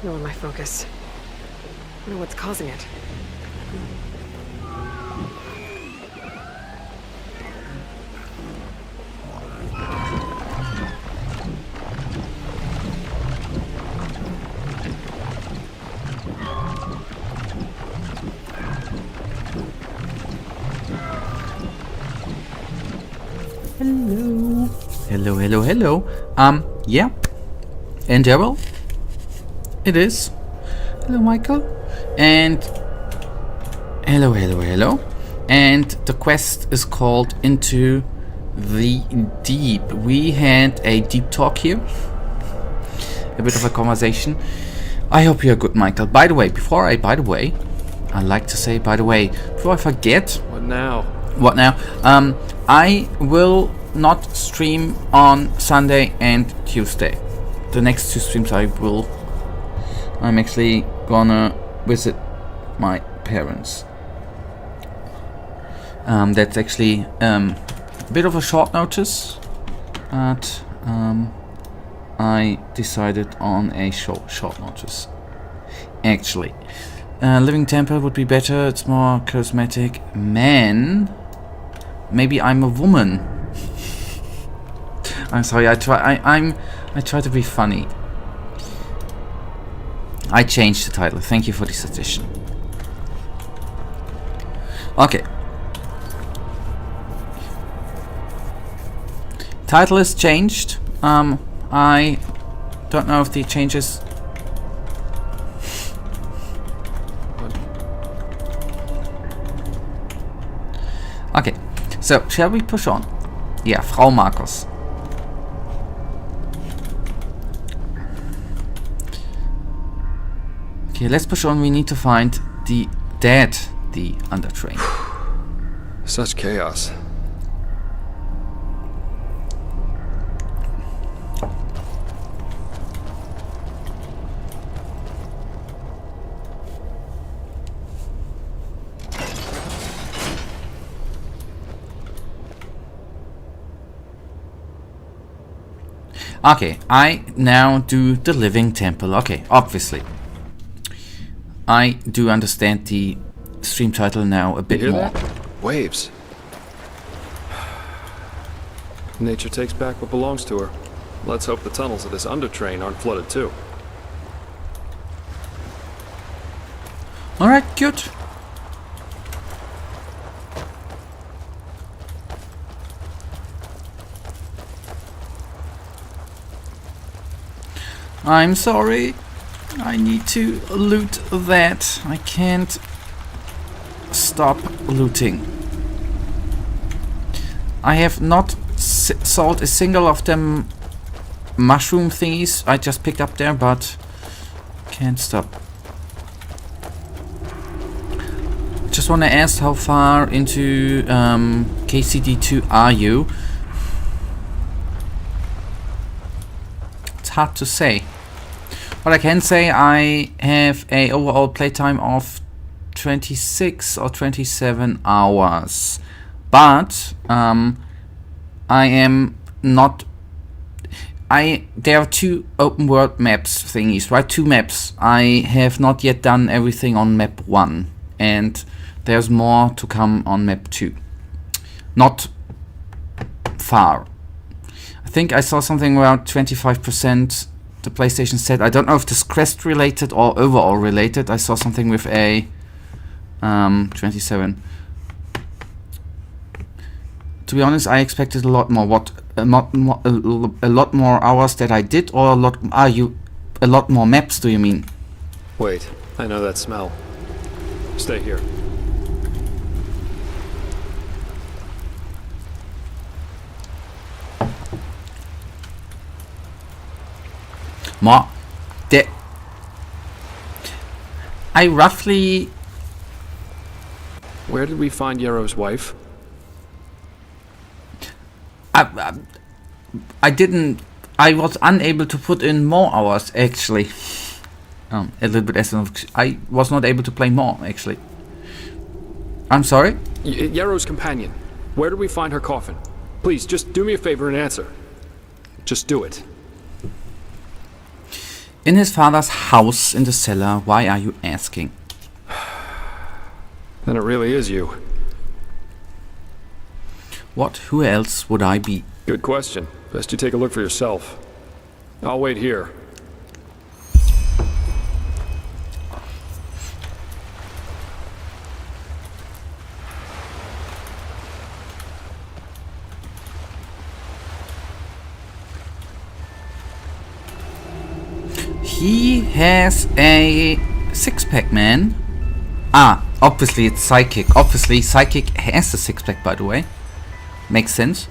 signal in my focus. I wonder what's causing it. Hello. Hello, hello, hello. Yeah. Enderal? It is. Hello, Michael. And hello, hello, hello. And the quest is called Into the Deep. We had a deep talk here. A bit of a conversation. I hope you're good, Michael. By the way, I like to say, before I forget. What now? What now? I will not stream on Sunday and Tuesday. The next two streams I'm actually gonna visit my parents. That's actually a bit of a short notice, but I decided on a short notice. Actually, Living Temple would be better. It's more charismatic. Man, maybe I'm a woman. I'm sorry. I try to be funny. I changed the title. Thank you for the suggestion. Okay. Title is changed. I don't know if the changes. Okay. So, shall we push on? Yeah, Frau Markus. Okay, let's push on. We need to find the undertrain. Such chaos. Okay, I now do the Living Temple. Okay, obviously. I do understand the stream title now a bit You hear more. that? Waves. Nature takes back what belongs to her. Let's hope the tunnels of this undertrain aren't flooded too. Alright, good. I'm sorry. I need to loot that. I can't stop looting. I have not sold a single of them mushroom thingies I just picked up there, but can't stop. Just want to ask, how far into KCD2 are you? It's hard to say. What I can say, I have a overall playtime of 26 or 27 hours. But I am not. There are two open world maps thingies, right? Two maps. I have not yet done everything on map 1, and there's more to come on map 2. Not far. I think I saw something around 25%. The PlayStation said, I don't know if this is quest related or overall related. I saw something with a 27. To be honest, I expected a lot more. A lot more hours that I did, or a lot more maps? Do you mean? Wait, I know that smell. Stay here. More. I roughly. Where did we find Yarrow's wife? I didn't. I was unable to put in more hours actually. A little bit as I was not able to play more actually. I'm sorry. Yarrow's companion. Where did we find her coffin? Please, just do me a favor and answer. Just do it. In his father's house in the cellar. Why are you asking? Then it really is you. What? Who else would I be? Good question. Best you take a look for yourself. I'll wait here. He has a six-pack, man. Ah, obviously it's Psychic. Obviously Psychic has a six-pack, by the way. Makes sense.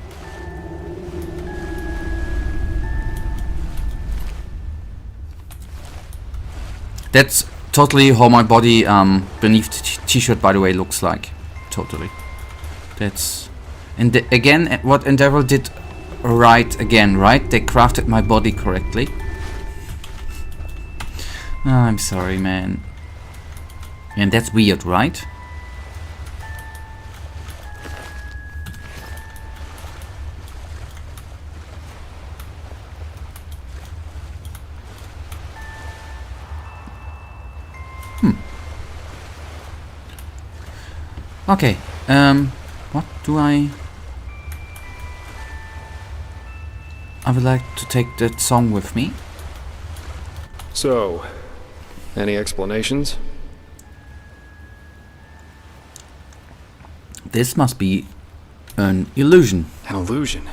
That's totally how my body beneath the t-shirt, by the way, looks like. Totally. That's... And again, what Enderal did right again, right? They crafted my body correctly. Oh, I'm sorry, man. And that's weird, right? Okay, what do I would like to take that song with me. So, any explanations? This must be an illusion. An illusion?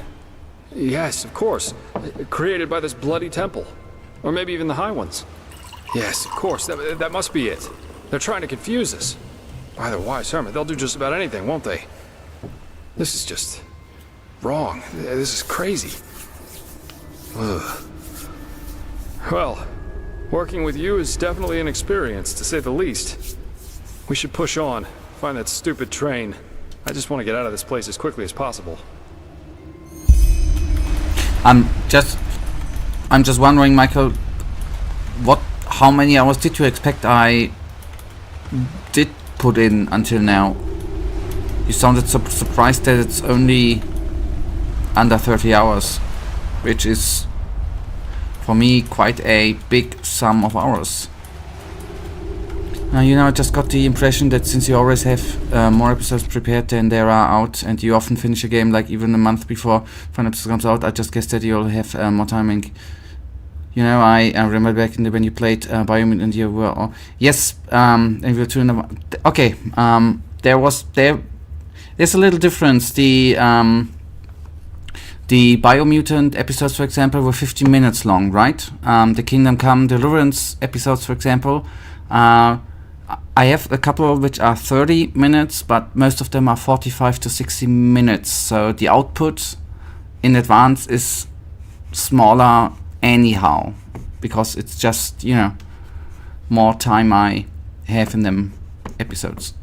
Yes, of course. Created by this bloody temple. Or maybe even the High Ones. Yes, of course. That must be it. They're trying to confuse us. By their wise hermit, they'll do just about anything, won't they? This is just... wrong. This is crazy. Ugh. Well, working with you is definitely an experience, to say the least. We should push on, find that stupid train. I just want to get out of this place as quickly as possible. I'm just wondering, Michael, how many hours did you expect I did put in until now? You sounded so surprised that it's only under 30 hours, which is for me quite a big sum of hours. You know, I just got the impression that since you always have more episodes prepared than there are out, and you often finish a game like even a month before final episode comes out, I just guess that you'll have more time. And you know, I remember back in when you played Biomutant and you were yes, and we'll tune okay. There's a little difference. The Biomutant episodes, for example, were 15 minutes long, right? The Kingdom Come Deliverance episodes, for example, I have a couple which are 30 minutes, but most of them are 45 to 60 minutes. So the output in advance is smaller anyhow, because it's just, you know, more time I have in them episodes.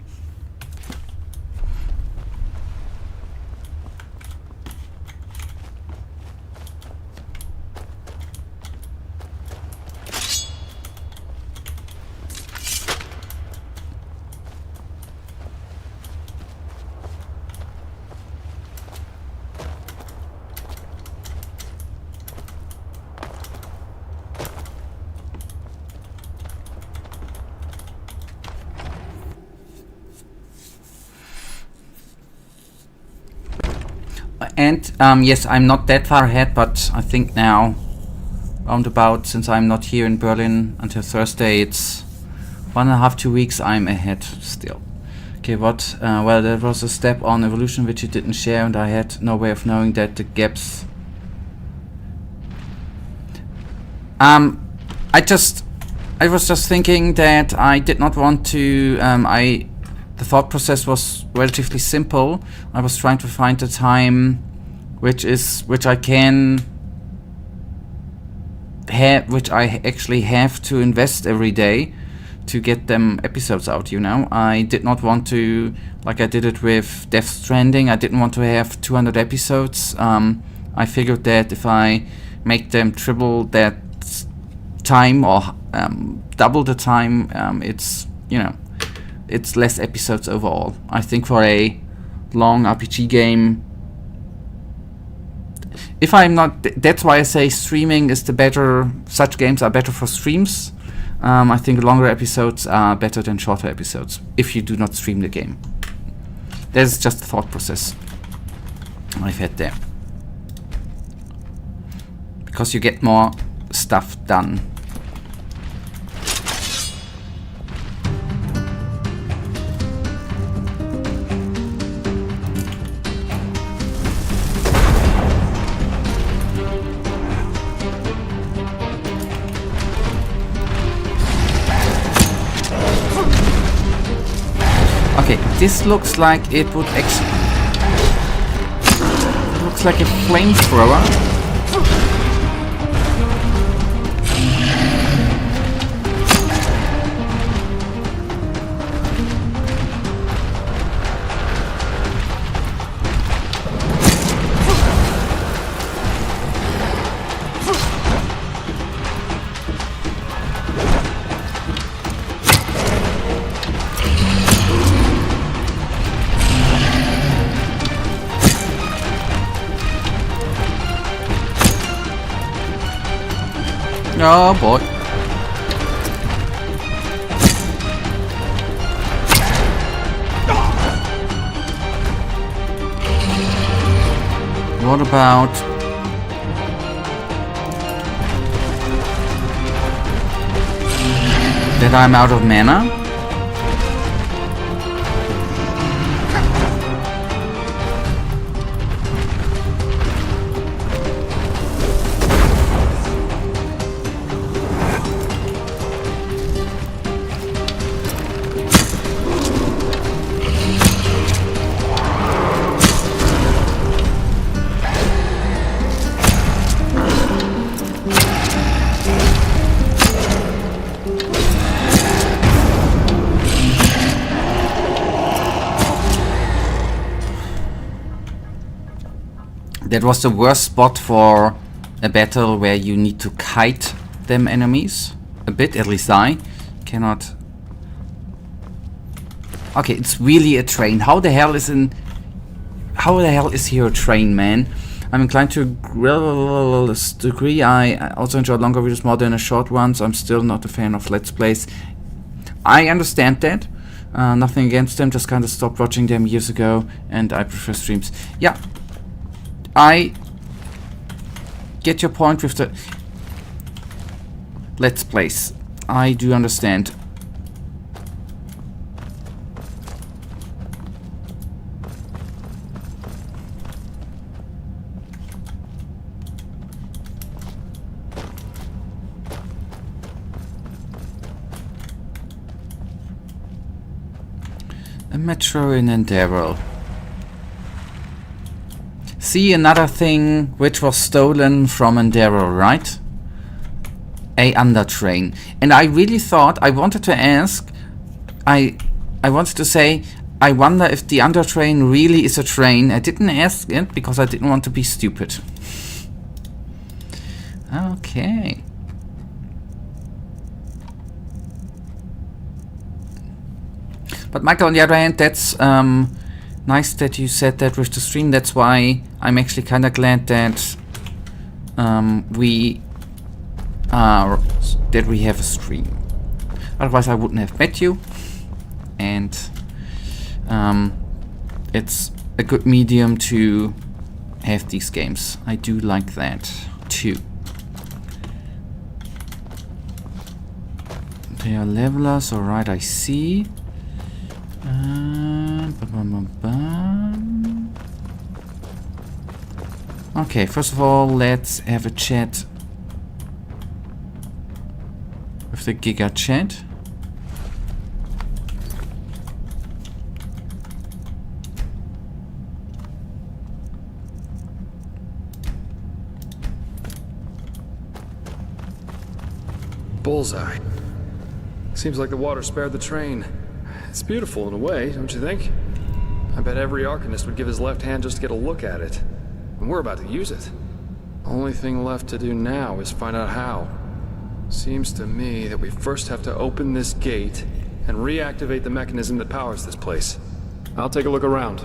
And yes, I'm not that far ahead, but I think now, roundabout, since I'm not here in Berlin until Thursday, it's 1.5 to 2 weeks I'm ahead still. Okay, what? Well, there was a step on evolution which you didn't share, and I had no way of knowing that the gaps. I was just thinking that I did not want to. The thought process was relatively simple. I was trying to find a time which I can have, which I actually have to invest every day to get them episodes out, you know. I did not want to, like I did it with Death Stranding, I didn't want to have 200 episodes. I figured that if I make them triple that time or double the time, it's, you know, it's less episodes overall. I think for a long RPG game, if I'm not, that's why I say streaming is the better. Such games are better for streams. I think longer episodes are better than shorter episodes if you do not stream the game. That's just a thought process I've had there. Because you get more stuff done. Okay, this looks like it would actually... It looks like a flamethrower. Oh boy. What about... that I'm out of mana? That was the worst spot for a battle where you need to kite them enemies. A bit, at least I cannot. Okay, it's really a train. How the hell is here a train, man? I'm inclined to degree. I also enjoy longer videos more than a short ones. I'm still not a fan of Let's Plays. I understand that. Nothing against them, just kind of stopped watching them years ago, and I prefer streams. Yeah. I get your point with the Let's Plays. I do understand. A metro in Enderal. See, another thing which was stolen from Enderal, right? A undertrain. And I really thought, I wanted to ask, I wanted to say, I wonder if the undertrain really is a train. I didn't ask it because I didn't want to be stupid. Okay. But Michael, on the other hand, that's nice that you said that with the stream. That's why I'm actually kind of glad that we have a stream. Otherwise, I wouldn't have met you. And it's a good medium to have these games. I do like that too. They are levelers, alright, I see. Okay, first of all, let's have a chat with the Giga chat. Bullseye. Seems like the water spared the train. It's beautiful in a way, don't you think? I bet every Arcanist would give his left hand just to get a look at it. And we're about to use it. Only thing left to do now is find out how. Seems to me that we first have to open this gate and reactivate the mechanism that powers this place. I'll take a look around.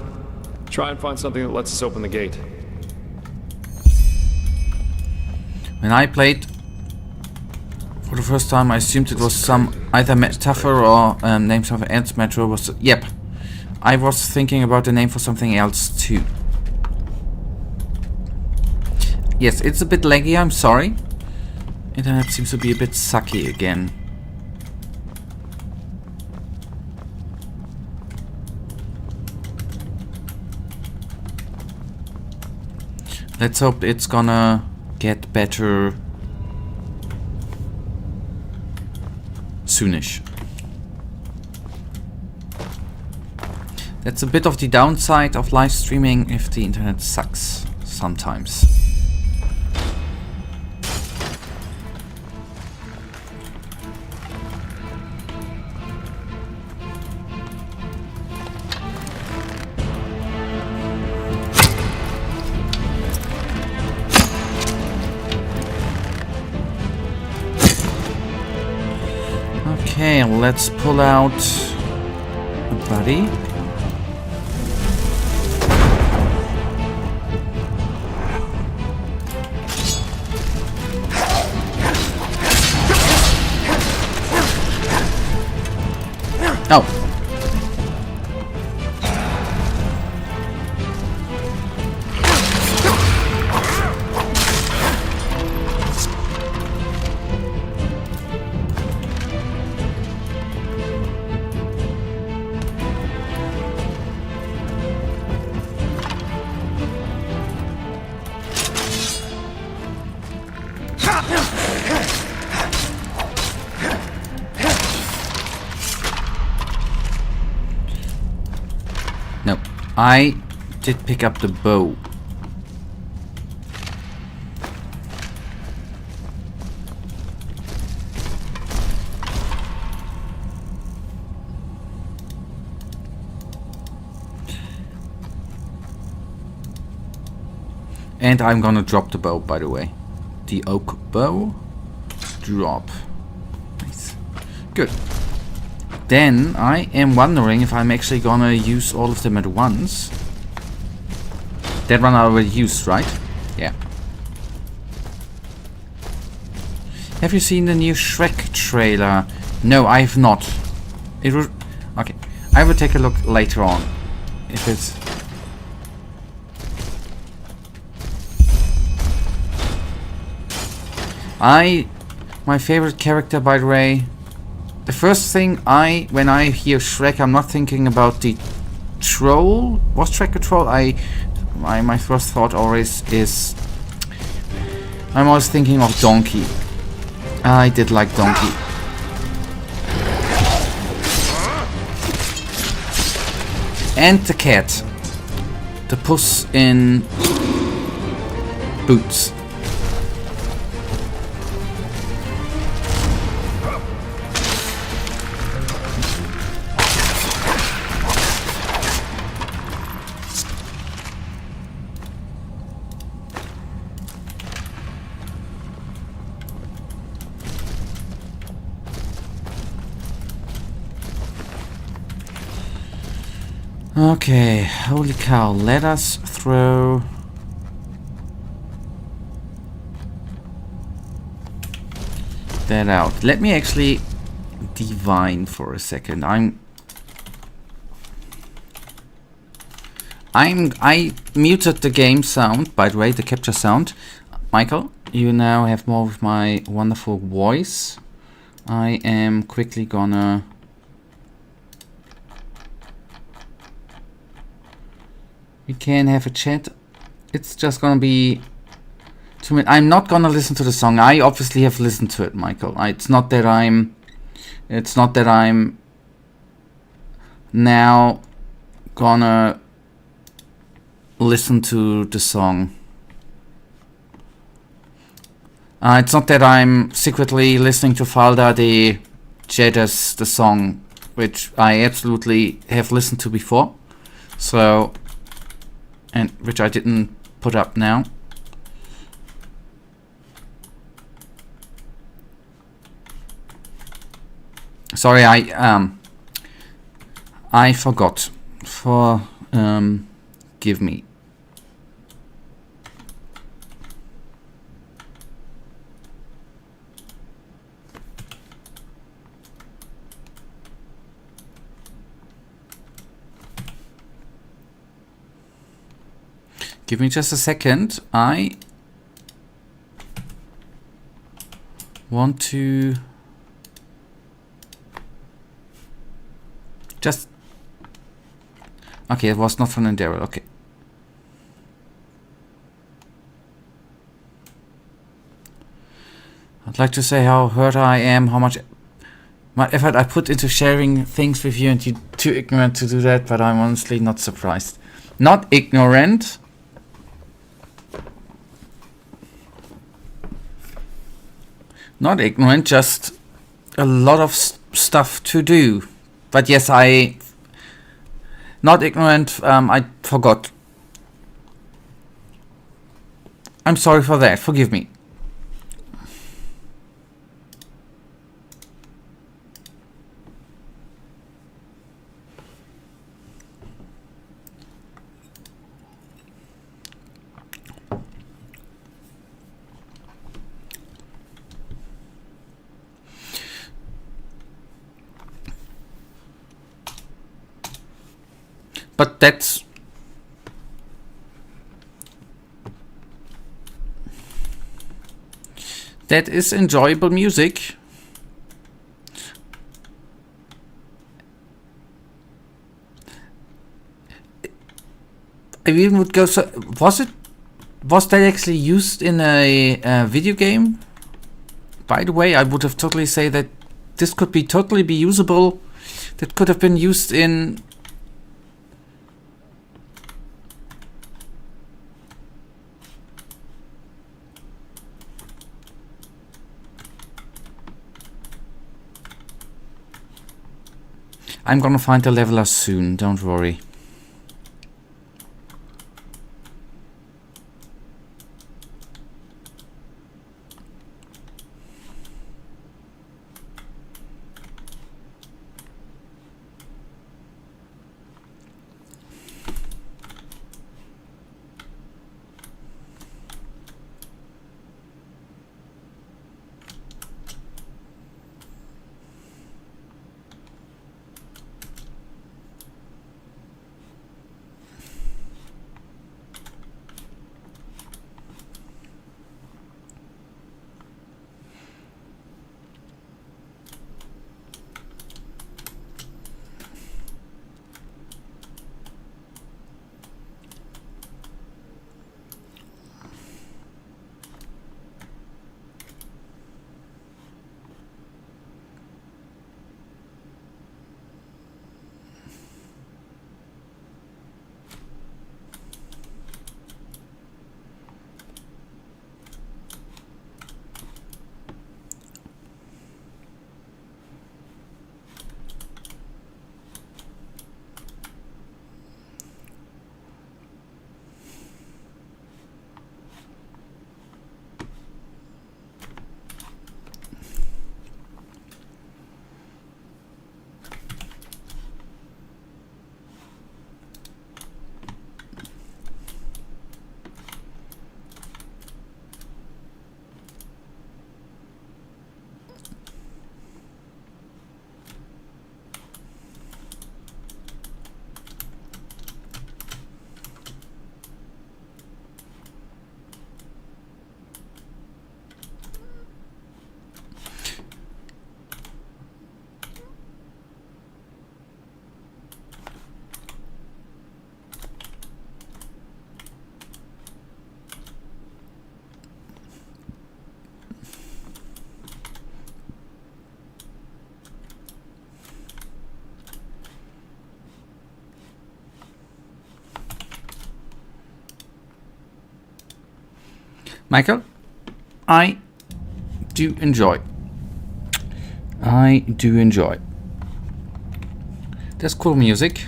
Try and find something that lets us open the gate. When I played for the first time, I assumed it was some either metaphor or name something else. Metro was... Yep. I was thinking about the name for something else too. Yes, it's a bit laggy, I'm sorry. Internet seems to be a bit sucky again. Let's hope it's gonna get better soonish. That's a bit of the downside of live streaming if the internet sucks sometimes. Okay, let's pull out a buddy. Oh. No, I did pick up the bow. And I'm gonna drop the bow, by the way. The oak bow. Drop. Nice. Good. Then I am wondering if I'm actually gonna use all of them at once. That one I already used, right? Yeah. Have you seen the new Shrek trailer? No, I have not. It was... Okay. I will take a look later on. If it's... My favorite character, by the way... The first thing when I hear Shrek, I'm not thinking about the troll. Was Shrek a troll? My first thought always is... I'm always thinking of Donkey. I did like Donkey. And the cat. The Puss in Boots. Okay, holy cow, let us throw... that out. Let me actually divine for a second. I muted the game sound, by the way, the capture sound. Michael, you now have more of my wonderful voice. I am quickly gonna... We can have a chat. It's just gonna be 2 minutes. I'm not gonna listen to the song. I obviously have listened to it, Michael. It's not that I'm now gonna listen to the song. It's not that I'm secretly listening to Falda de Jeddas, the song, which I absolutely have listened to before. So... and which I didn't put up now. Sorry, I forgot. Give me. Give me just a second. I want to just... Okay, it was not from Enderal. Okay. I'd like to say how hurt I am, how much effort I put into sharing things with you, and you're too ignorant to do that, but I'm honestly not surprised. Not ignorant. Not ignorant, just a lot of stuff to do. But yes, not ignorant, I forgot. I'm sorry for that, forgive me. But that is enjoyable music. I even would go so... Was that actually used in a video game? By the way, I would have totally say that this could be totally be usable. That could have been used in... I'm gonna find the leveler soon, don't worry. Michael, I do enjoy. That's cool music.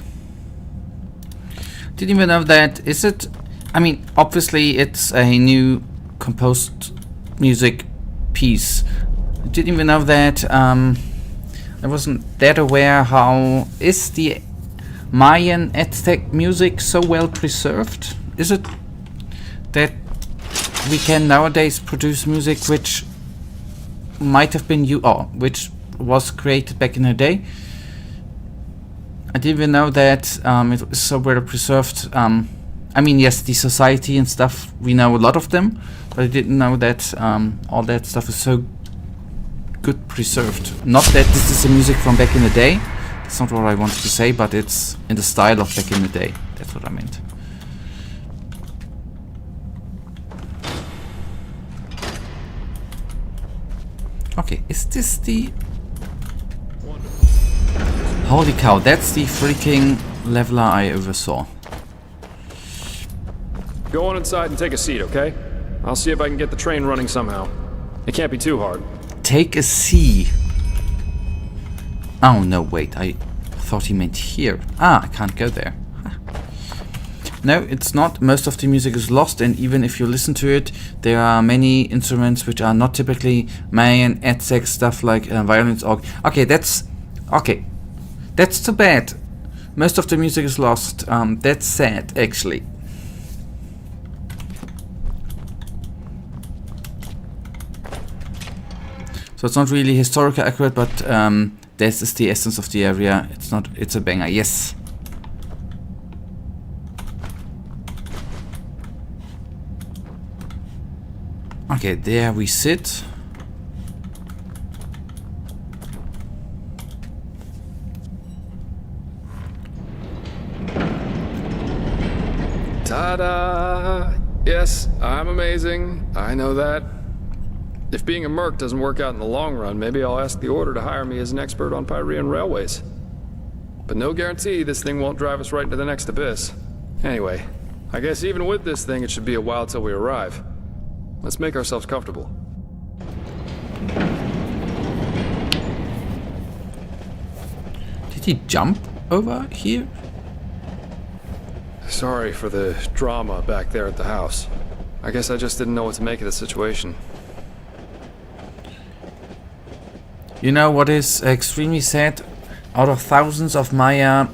Didn't even know that. Is it? I mean, obviously it's a new composed music piece. I didn't even know that. I wasn't that aware how is the Mayan Aztec music so well preserved? Is it that we can nowadays produce music which might have been which was created back in the day? I didn't even know that it was so well preserved. I mean, yes, the society and stuff, we know a lot of them, but I didn't know that all that stuff is so good preserved. Not that this is the music from back in the day, that's not what I wanted to say, but it's in the style of back in the day. That's what I meant. Okay, is this the... Holy cow, that's the freaking leveler I oversaw. Go on inside and take a seat, okay? I'll see if I can get the train running somehow. It can't be too hard. Take a C. Oh, no, wait. I thought he meant here. Ah, I can't go there. Huh. No, it's not. Most of the music is lost, and even if you listen to it, there are many instruments which are not typically Mayan, Aztec stuff like violins. Okay, that's... Okay. That's too bad. Most of the music is lost. That's sad, actually. So it's not really historically accurate, but this is the essence of the area. It's not. It's a banger. Yes. Okay, there we sit. Ta-da! Yes, I'm amazing. I know that. If being a merc doesn't work out in the long run, maybe I'll ask the Order to hire me as an expert on Pyrean railways. But no guarantee this thing won't drive us right into the next abyss. Anyway, I guess even with this thing, it should be a while till we arrive. Let's make ourselves comfortable. Did he jump over here? Sorry for the drama back there at the house. I guess I just didn't know what to make of the situation. You know what is extremely sad? Out of thousands of Maya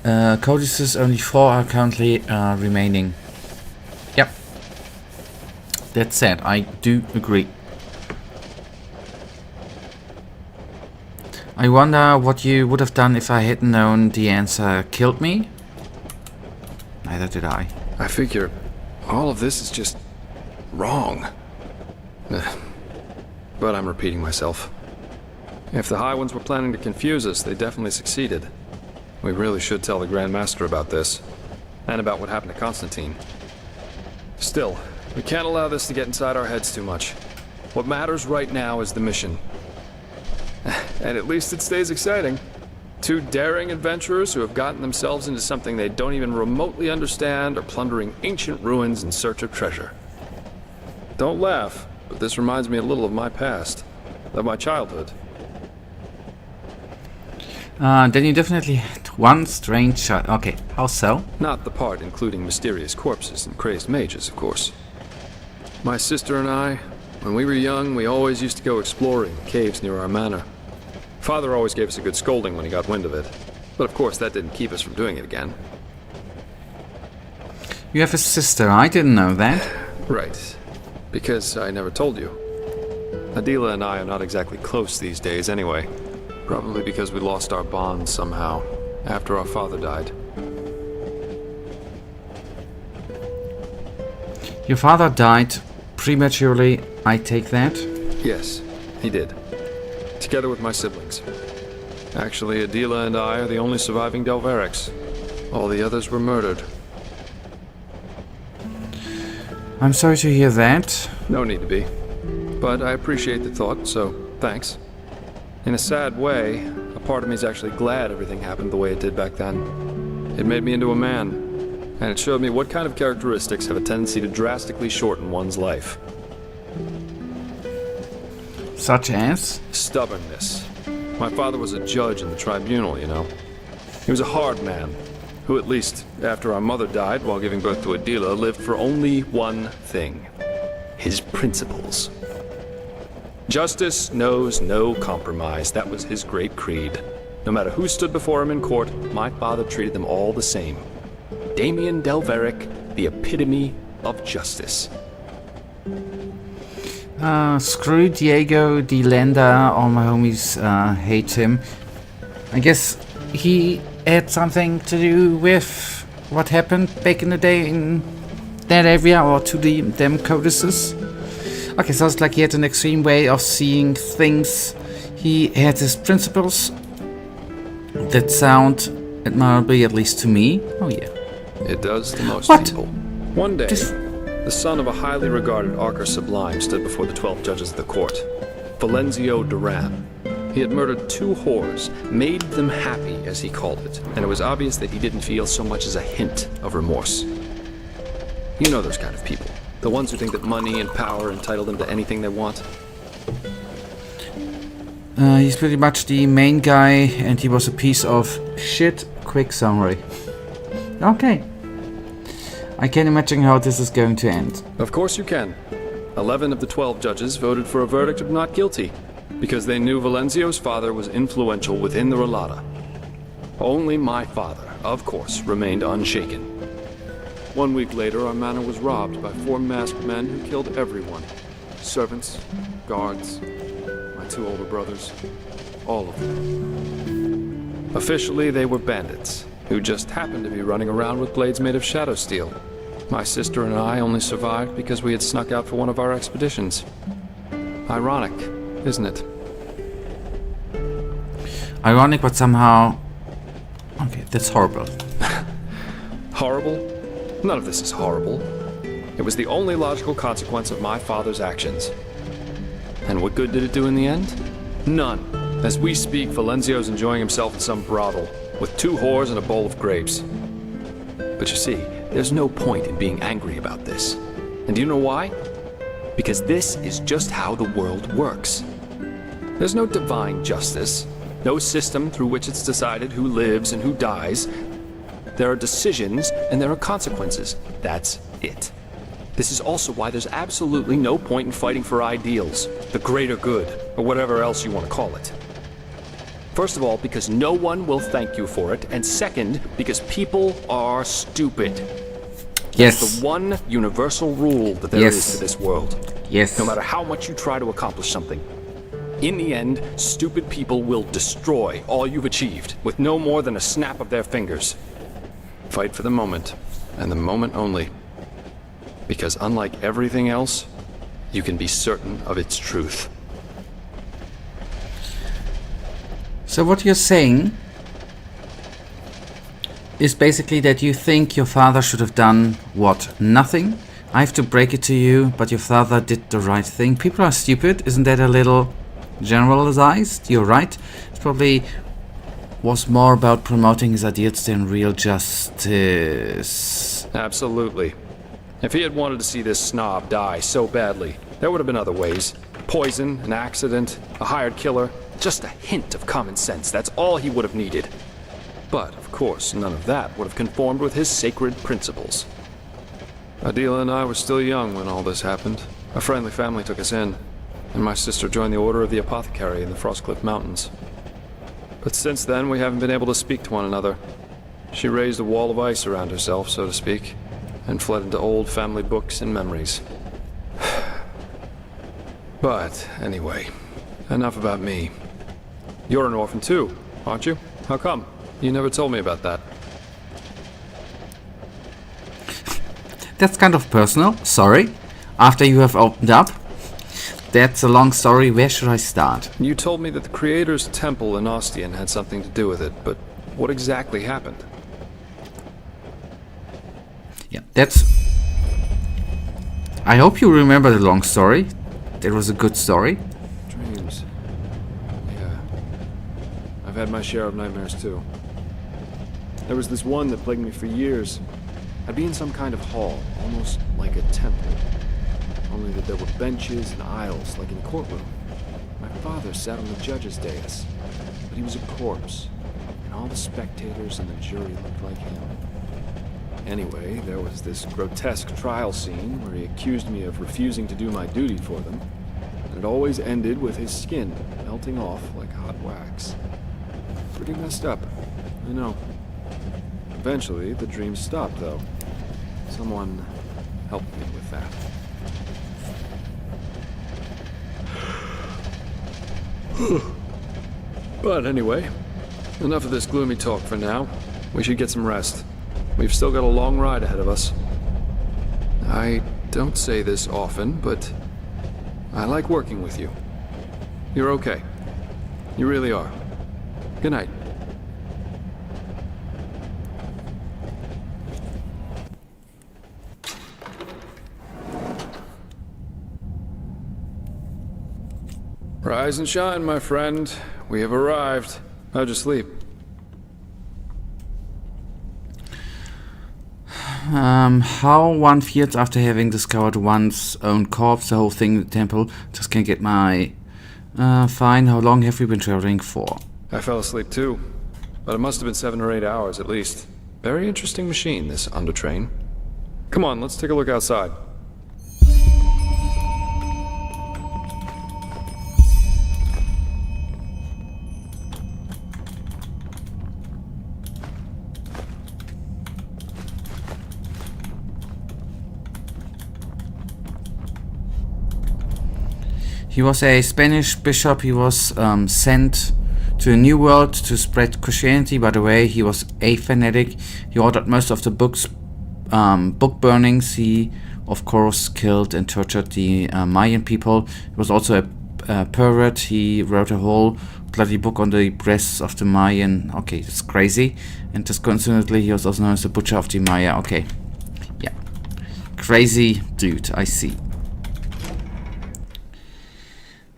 codices, only 4 are currently remaining. Yep. That's sad. I do agree. I wonder what you would have done if I hadn't known the answer killed me. Neither did I. I figure all of this is just wrong. But I'm repeating myself. If the High Ones were planning to confuse us, they definitely succeeded. We really should tell the Grand Master about this, and about what happened to Constantine. Still, we can't allow this to get inside our heads too much. What matters right now is the mission. And at least it stays exciting. 2 daring adventurers who have gotten themselves into something they don't even remotely understand are plundering ancient ruins in search of treasure. Don't laugh, but this reminds me a little of my past, of my childhood. Then you definitely had one strange shot. Okay, how so? Not the part including mysterious corpses and crazed mages, of course. My sister and I, when we were young, we always used to go exploring in caves near our manor. Father always gave us a good scolding when he got wind of it. But of course, that didn't keep us from doing it again. You have a sister. I didn't know that. Right. Because I never told you. Adela and I are not exactly close these days anyway. Probably because we lost our bond somehow, after our father died. Your father died prematurely, I take that? Yes, he did. Together with my siblings. Actually, Adela and I are the only surviving Delverics. All the others were murdered. I'm sorry to hear that. No need to be. But I appreciate the thought, so thanks. In a sad way, a part of me is actually glad everything happened the way it did back then. It made me into a man, and it showed me what kind of characteristics have a tendency to drastically shorten one's life. Such as? Stubbornness. My father was a judge in the tribunal, you know. He was a hard man, who at least, after our mother died while giving birth to Adela, lived for only one thing. His principles. Justice knows no compromise. That was his great creed. No matter who stood before him in court, my father treated them all the same. Damien Delveric, the epitome of justice. Screw Diego de Landa. All my homies hate him. I guess he had something to do with what happened back in the day in that area or to them codices. Okay, sounds like he had an extreme way of seeing things. He had his principles that sound admirably, at least to me. Oh yeah. It does to most What? people. One day, the son of a highly regarded Archer Sublime stood before the 12 judges of the court. Valenzio Duran. He had murdered 2 whores, made them happy, as he called it, and it was obvious that he didn't feel so much as a hint of remorse. You know those kind of people. The ones who think that money and power entitle them to anything they want. He's pretty much the main guy, and he was a piece of shit. Quick summary. Okay. I can imagine how this is going to end. Of course you can. 11 of the 12 judges voted for a verdict of not guilty, because they knew Valenzio's father was influential within the Relata. Only my father, of course, remained unshaken. 1 week later, our manor was robbed by 4 masked men who killed everyone. Servants, guards, my 2 older brothers, all of them. Officially, they were bandits, who just happened to be running around with blades made of shadow steel. My sister and I only survived because we had snuck out for one of our expeditions. Ironic, isn't it? Ironic, but somehow... Okay, that's horrible. Horrible? None of this is horrible. It was the only logical consequence of my father's actions. And what good did it do in the end? None. As we speak, Valenzio's enjoying himself in some brothel, with 2 whores and a bowl of grapes. But you see, there's no point in being angry about this. And do you know why? Because this is just how the world works. There's no divine justice, no system through which it's decided who lives and who dies. There are decisions and there are consequences. That's it. This is also why there's absolutely no point in fighting for ideals, the greater good, or whatever else you want to call it. First of all, because no one will thank you for it, and second, because people are stupid. Yes. It's the one universal rule that there is to this world. Yes. No matter how much you try to accomplish something. In the end, stupid people will destroy all you've achieved with no more than a snap of their fingers. Fight for the moment, and the moment only. Because unlike everything else, you can be certain of its truth. So what you're saying is basically that you think your father should have done what? Nothing? I have to break it to you, but your father did the right thing. People are stupid. Isn't that a little generalized? You're right. It probably was more about promoting his ideals than real justice. Absolutely. If he had wanted to see this snob die so badly, there would have been other ways. Poison, an accident, a hired killer. Just a hint of common sense, that's all he would have needed. But, of course, none of that would have conformed with his sacred principles. Adela and I were still young when all this happened. A friendly family took us in, and my sister joined the Order of the Apothecary in the Frostcliff Mountains. But since then, we haven't been able to speak to one another. She raised a wall of ice around herself, so to speak, and fled into old family books and memories. But, anyway, enough about me. You're an orphan too, aren't you? How come? You never told me about that. That's kind of personal, sorry. After you have opened up. That's a long story, where should I start? You told me that the Creator's temple in Ostian had something to do with it, but what exactly happened? Yeah, that's... I hope you remember the long story. That was a good story. Dreams. Yeah. I've had my share of nightmares too. There was this one that plagued me for years. I'd be in some kind of hall, almost like a temple. Only that there were benches and aisles, like in a courtroom. My father sat on the judge's dais, but he was a corpse, and all the spectators and the jury looked like him. Anyway, there was this grotesque trial scene where he accused me of refusing to do my duty for them, and it always ended with his skin melting off like hot wax. Pretty messed up, I know. Eventually, the dream stopped, though. Someone helped me with that. But anyway, enough of this gloomy talk for now. We should get some rest. we've still got a long ride ahead of us. I don't say this often, but I like working with you. You're okay. You really are. Good night. Rise and shine, my friend. We have arrived. How'd you sleep? How one feels after having discovered one's own corpse, the whole thing in the temple. Just can't get my... fine, how long have we been traveling for? I fell asleep too, but it must have been 7 or 8 hours at least. Very interesting machine, this undertrain. Come on, let's take a look outside. He was a Spanish bishop. He was sent to a new world to spread Christianity. By the way, he was a fanatic. He ordered most of the books, book burnings. He, of course, killed and tortured the Mayan people. He was also a pervert. He wrote a whole bloody book on the breasts of the Mayan. Okay, that's crazy. And just coincidentally, he was also known as the butcher of the Maya. Okay, yeah, crazy dude. I see.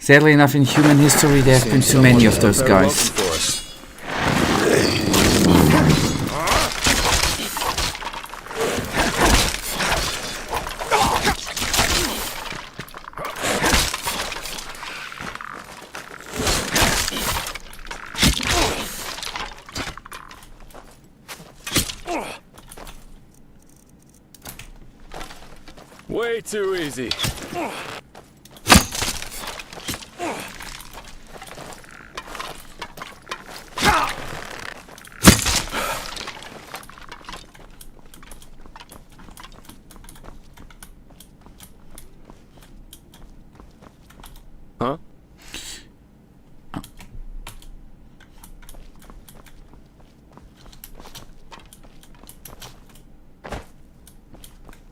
Sadly enough, in human history, there have been too many of those guys. Way too easy. Huh?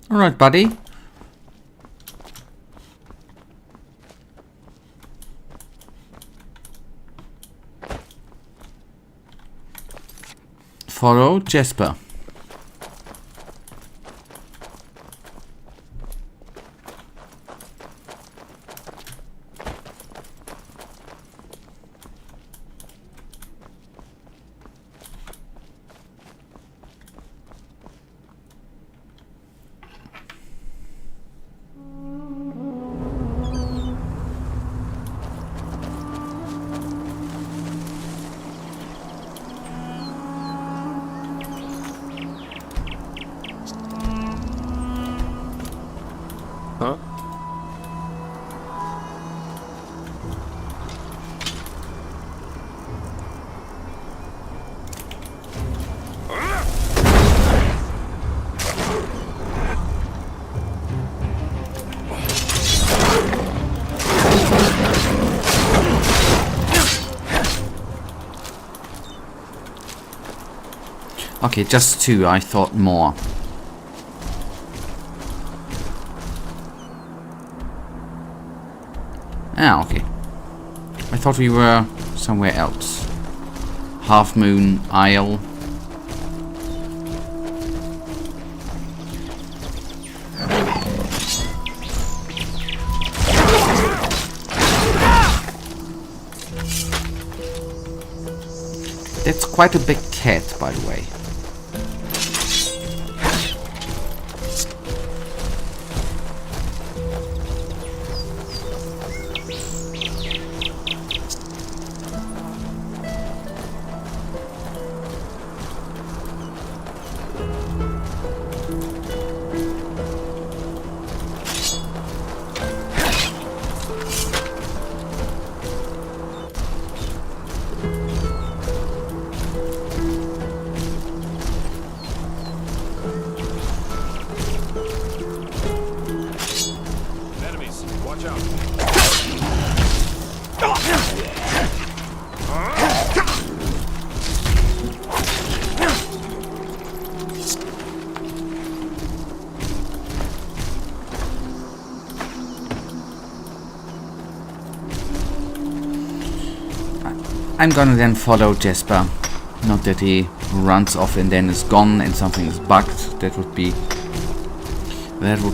All right, buddy. Follow Jasper. Huh? Okay, just 2. I thought more. Ah, okay. I thought we were somewhere else. Half Moon Isle. That's quite a big cat, by the way. I'm gonna then follow Jesper. Not that he runs off and then is gone and something is bugged. That would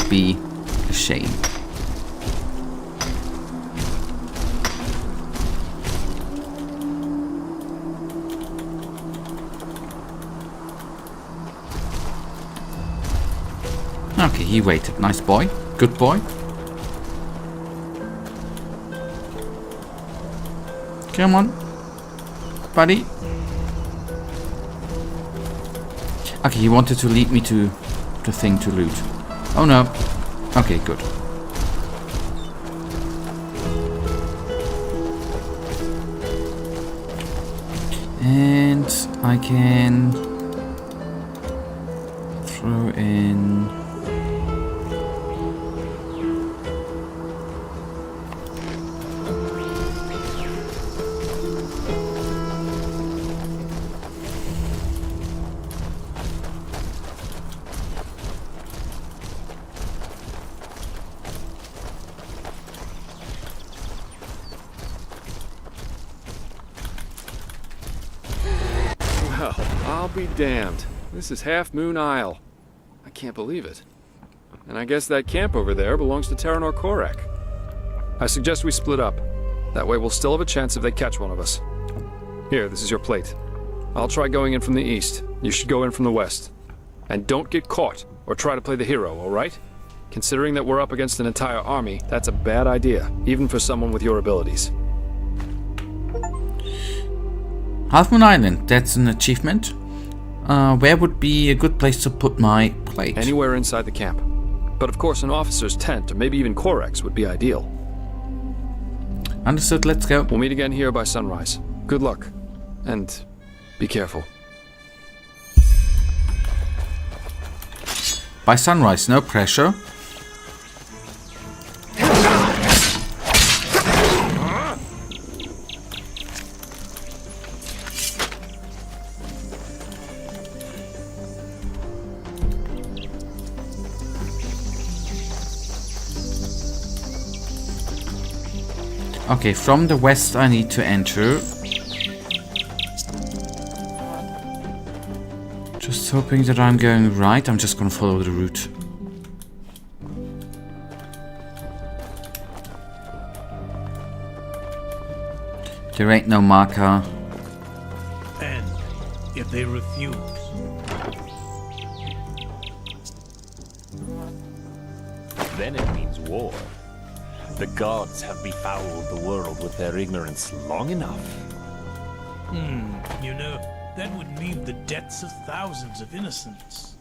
be a shame. Okay, he waited. Nice boy. Good boy. Come on, buddy. Okay, he wanted to lead me to the thing to loot. Oh no. Okay, good. And I can throw in... Well, I'll be damned. This is Half Moon Isle. I can't believe it. And I guess that camp over there belongs to Terranor Korek. I suggest we split up. That way we'll still have a chance if they catch one of us. Here, this is your plate. I'll try going in from the east. You should go in from the west. And don't get caught, or try to play the hero, alright? Considering that we're up against an entire army, that's a bad idea, even for someone with your abilities. Half Moon Island, that's an achievement. Where would be a good place to put my plate? Anywhere inside the camp. But of course an officer's tent, or maybe even Korek's, would be ideal. Understood, let's go. We'll meet again here by sunrise. Good luck. And be careful. By sunrise, no pressure. Okay, from the west I need to enter. Just hoping that I'm going right. I'm just gonna follow the route. There ain't no marker. And if they refuse, then it means war. The gods have befouled the world with their ignorance long enough. you know, that would mean the deaths of thousands of innocents.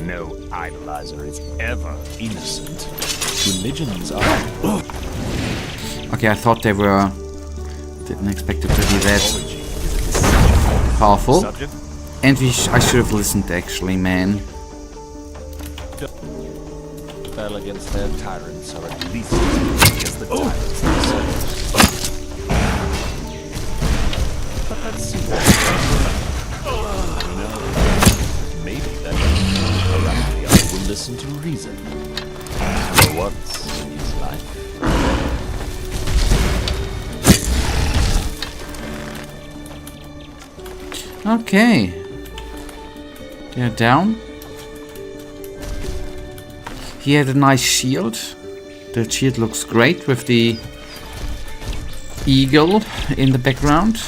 No idolizer is ever innocent. Religions are... Okay, I thought they were... Didn't expect it to be that powerful. Subject? And I should have listened actually, man. Battle against their tyrants are at least as big as the tyrants themselves. But let's see what maybe that around the other will listen to reason. For once in his life. Okay. They're down. He had a nice shield. The shield looks great with the eagle in the background.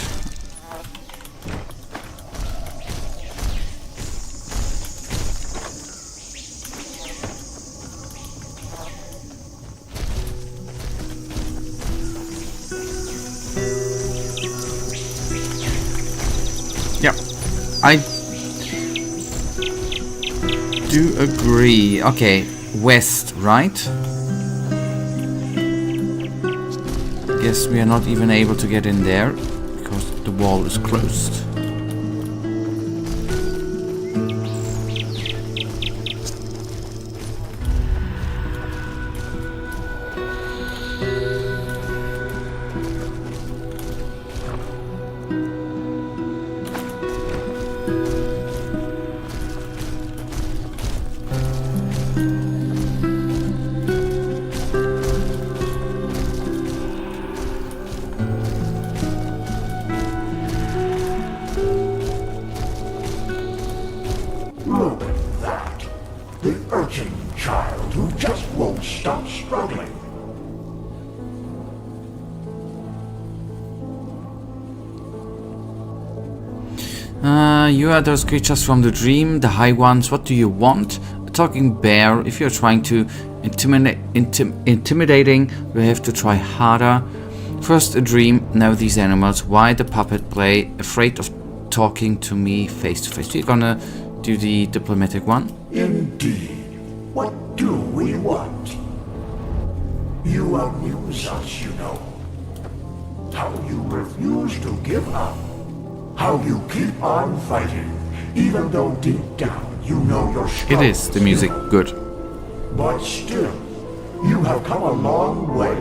Yeah, I do agree. Okay. West, right? Guess we are not even able to get in there because the wall is closed. who just won't stop struggling. You are those creatures from the dream, the high ones. What do you want? A talking bear. If you're trying to intimidating, you have to try harder. First a dream, now these animals. Why the puppet play? Afraid of talking to me face to face. You're gonna do the diplomatic one? Indeed. What do we want? You amuse us, you know. How you refuse to give up. How you keep on fighting, even though deep down you know you're strong. It is the music good. But still, you have come a long way.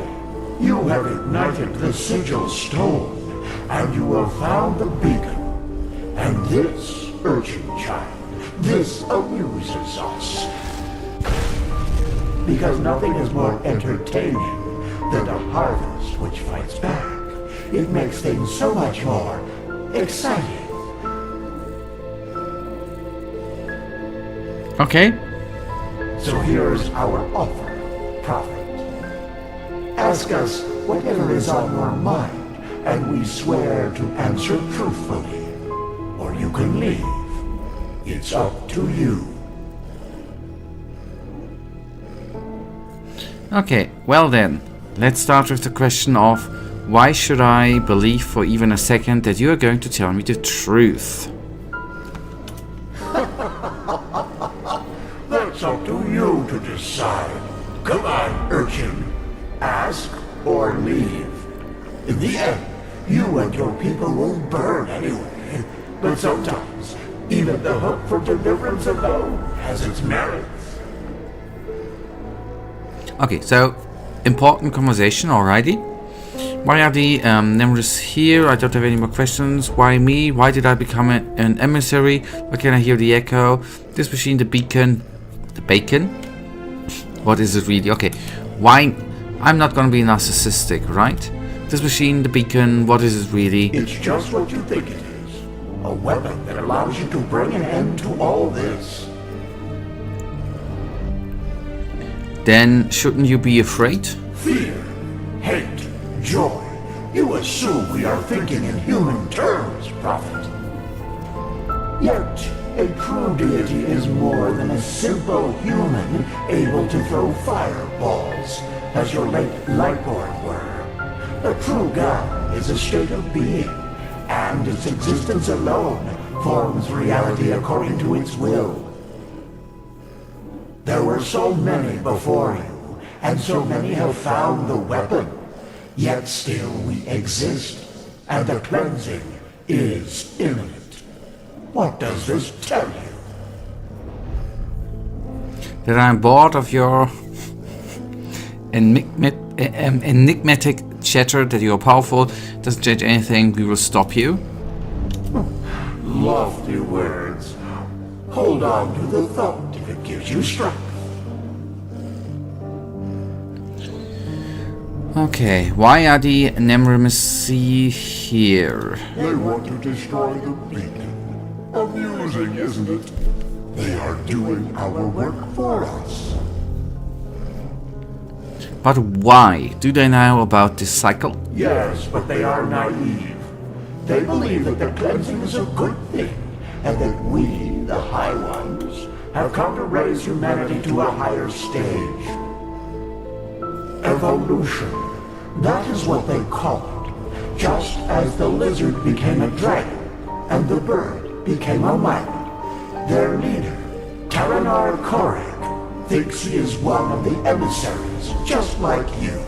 You have ignited the sigil stone, and you have found the beacon. And this, urchin child, this amuses us. Because nothing is more entertaining than a harvest which fights back. It makes things so much more exciting. Okay. So here's our offer, Prophet. Ask us whatever is on your mind, and we swear to answer truthfully. Or you can leave. It's up to you. Okay, well then, let's start with the question of why should I believe for even a second that you are going to tell me the truth? That's up to you to decide. Come on, urchin. Ask or leave. In the end, you and your people will burn anyway. But sometimes, even the hope for deliverance alone has its merits. Okay, so important conversation already. Why are the Nemrus here? I don't have any more questions. Why me? Why did I become an emissary? Why can I hear the echo? This machine, the beacon. The bacon? What is it really? Okay, why? I'm not gonna be narcissistic, right? This machine, the beacon, what is it really? It's just what you think it is. A weapon that allows you to bring an end to all this. Then shouldn't you be afraid? Fear, hate, joy. You assume we are thinking in human terms, Prophet. Yet, a true deity is more than a simple human able to throw fireballs, as your late Lightborn were. A true god is a state of being, and its existence alone forms reality according to its will. There were so many before you, and so many have found the weapon. Yet still we exist, and the cleansing is imminent. What does this tell you? That I'm bored of your enigmatic chatter that you're powerful, doesn't change anything, we will stop you. Lofty words. Hold on to the thought if it gives you strength. Okay, why are the Nemrus here? They want to destroy the beacon. Amusing, isn't it? They are doing our work for us. But why? Do they know about this cycle? Yes, but they are naive. They believe that the cleansing is a good thing, and that we, the High Ones, have come to raise humanity to a higher stage. Evolution. That is what they call it. Just as the lizard became a dragon, and the bird became a man. Their leader, Taranar Korek, thinks he is one of the emissaries, just like you.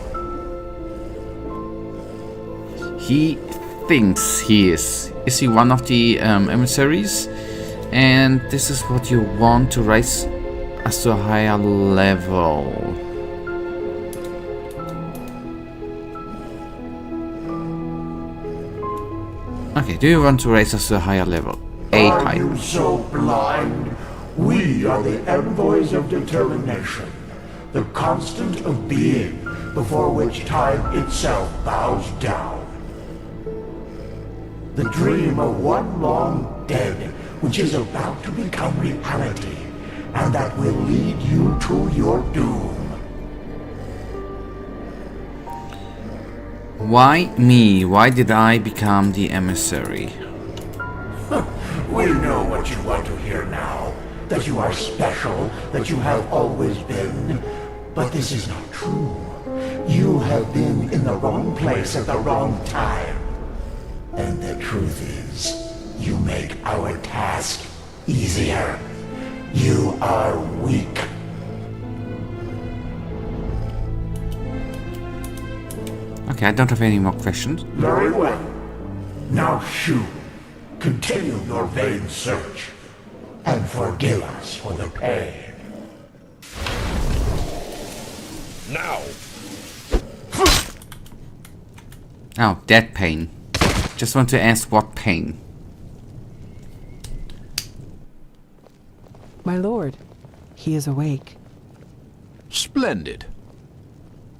He thinks he is. Is he one of the emissaries? And this is what you want to raise us to a higher level. Okay, do you want to raise us to a higher level? Are you so blind? We are the envoys of determination, the constant of being, before which time itself bows down. The dream of one long dead, which is about to become reality, and that will lead you to your doom. Why me? Why did I become the emissary? We know what you want to hear now. That you are special, that you have always been. But this is not true. You have been in the wrong place at the wrong time. And the truth is, you make our task easier. You are weak. Okay, I don't have any more questions. Very well. Now Shu, continue your vain search, and forgive us for the pain. Now! Oh, that pain. Just want to ask what pain. My lord, he is awake. Splendid.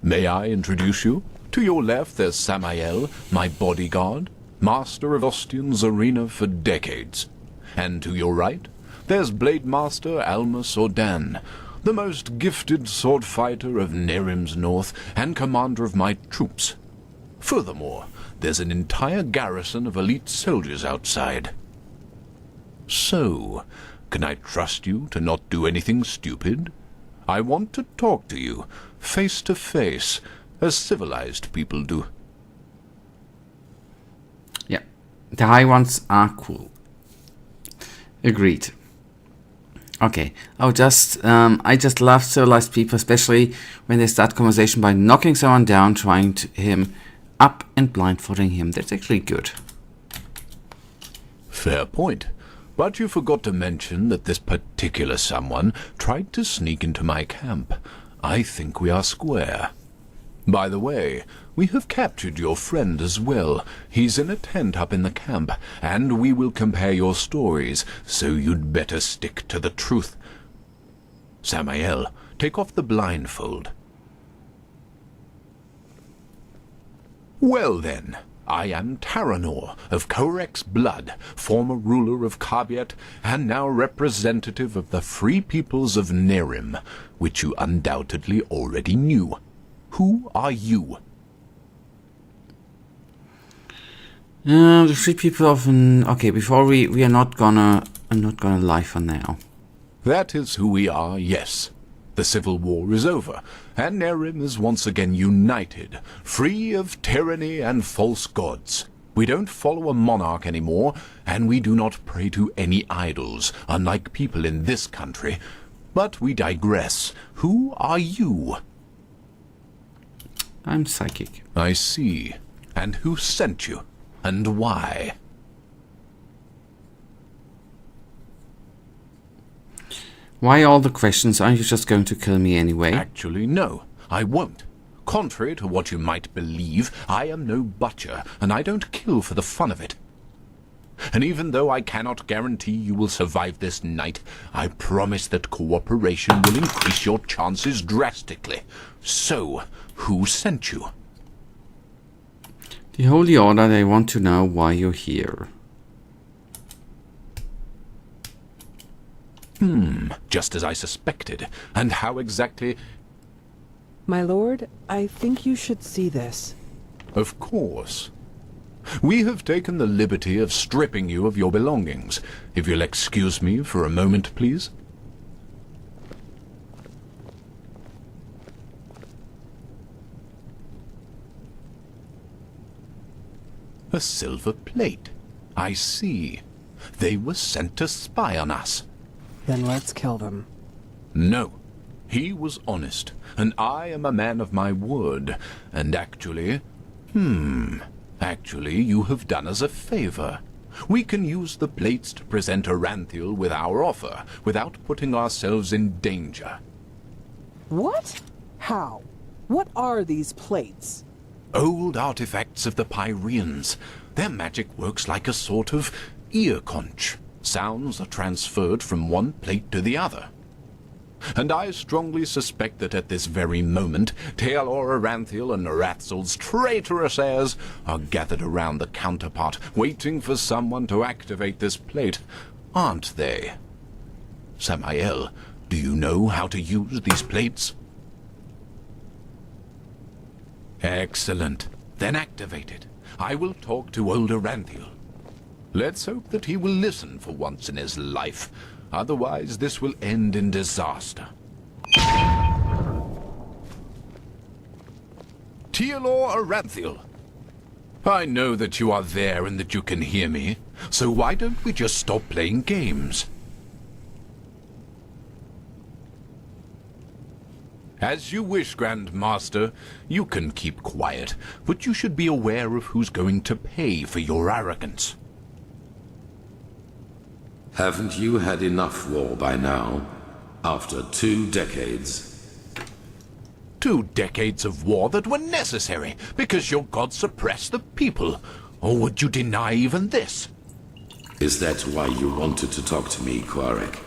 May I introduce you? To your left, there's Samael, my bodyguard, master of Ostian's arena for decades. And to your right, there's Blade Master Alma Sordan, the most gifted sword fighter of Nerim's north and commander of my troops. Furthermore, there's an entire garrison of elite soldiers outside. So, can I trust you to not do anything stupid? I want to talk to you, face to face, as civilized people do. Yeah, the high ones are cool. Agreed. Okay, I just love civilized people, especially when they start conversation by knocking someone down, trying to him up and blindfolding him. That's actually good. Fair point. But you forgot to mention that this particular someone tried to sneak into my camp. I think we are square. By the way, we have captured your friend as well. He's in a tent up in the camp, and we will compare your stories, so you'd better stick to the truth. Samael, take off the blindfold. Well then, I am Taranor of Korek's blood, former ruler of Kabiet, and now representative of the free peoples of Nerim, which you undoubtedly already knew. Who are you? The free people of okay. Before we are not gonna. I'm not gonna lie for now. That is who we are, yes. The civil war is over, and Nerim is once again united, free of tyranny and false gods. We don't follow a monarch anymore, and we do not pray to any idols, unlike people in this country. But we digress. Who are you? I'm psychic. I see. And who sent you? And why? Why all the questions? Aren't you just going to kill me anyway? Actually, no, I won't. Contrary to what you might believe, I am no butcher, and I don't kill for the fun of it. And even though I cannot guarantee you will survive this night, I promise that cooperation will increase your chances drastically. So, who sent you? The Holy Order, they want to know why you're here. Just as I suspected. And how exactly? My lord, I think you should see this. Of course. We have taken the liberty of stripping you of your belongings. If you'll excuse me for a moment, please. A silver plate. I see. They were sent to spy on us. Then let's kill them. No. He was honest, and I am a man of my word. And actually, you have done us a favor. We can use the plates to present Aranthiel with our offer, without putting ourselves in danger. What? How? What are these plates? Old artifacts of the Pyreans. Their magic works like a sort of ear conch. Sounds are transferred from one plate to the other. And I strongly suspect that at this very moment, Taelor Aranthiel and Narathzel's traitorous heirs are gathered around the counterpart, waiting for someone to activate this plate, aren't they? Samael, Do you know how to use these plates? Excellent. Then activate it. I will talk to old Aranthiel. Let's hope that he will listen for once in his life. Otherwise, this will end in disaster. Tealor Aranthiel. I know that you are there and that you can hear me, so why don't we just stop playing games? As you wish, Grand Master. You can keep quiet, but you should be aware of who's going to pay for your arrogance. Haven't you had enough war by now? After 2 decades? 2 decades of war that were necessary because your god suppressed the people. Or would you deny even this? Is that why you wanted to talk to me, Quarek?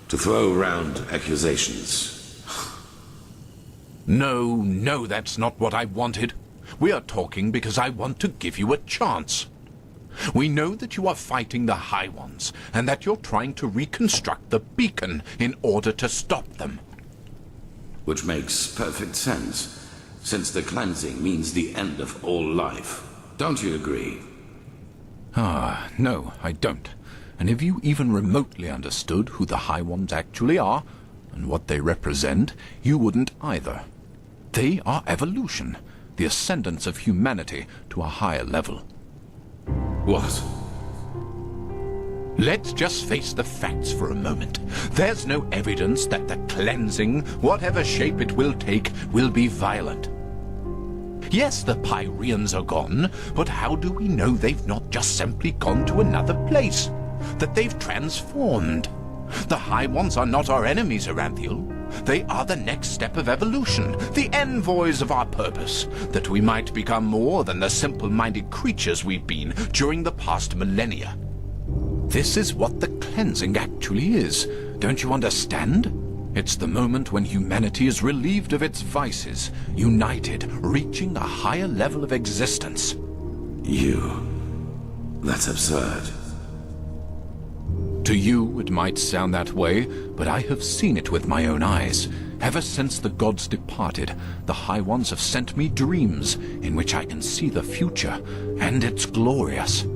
To throw around accusations? No, that's not what I wanted. We are talking because I want to give you a chance. We know that you are fighting the High Ones, and that you're trying to reconstruct the beacon in order to stop them. Which makes perfect sense, since the cleansing means the end of all life. Don't you agree? No, I don't. And if you even remotely understood who the High Ones actually are, and what they represent, you wouldn't either. They are evolution, the ascendance of humanity to a higher level. What? Let's just face the facts for a moment. There's no evidence that the cleansing, whatever shape it will take, will be violent. Yes, the Pyreans are gone, but how do we know they've not just simply gone to another place? That they've transformed? The High Ones are not our enemies, Aranthiel. They are the next step of evolution, the envoys of our purpose, that we might become more than the simple-minded creatures we've been during the past millennia. This is what the cleansing actually is. Don't you understand? It's the moment when humanity is relieved of its vices, united, reaching a higher level of existence. That's absurd. To you, it might sound that way, but I have seen it with my own eyes. Ever since the gods departed, the High Ones have sent me dreams in which I can see the future, and it's glorious.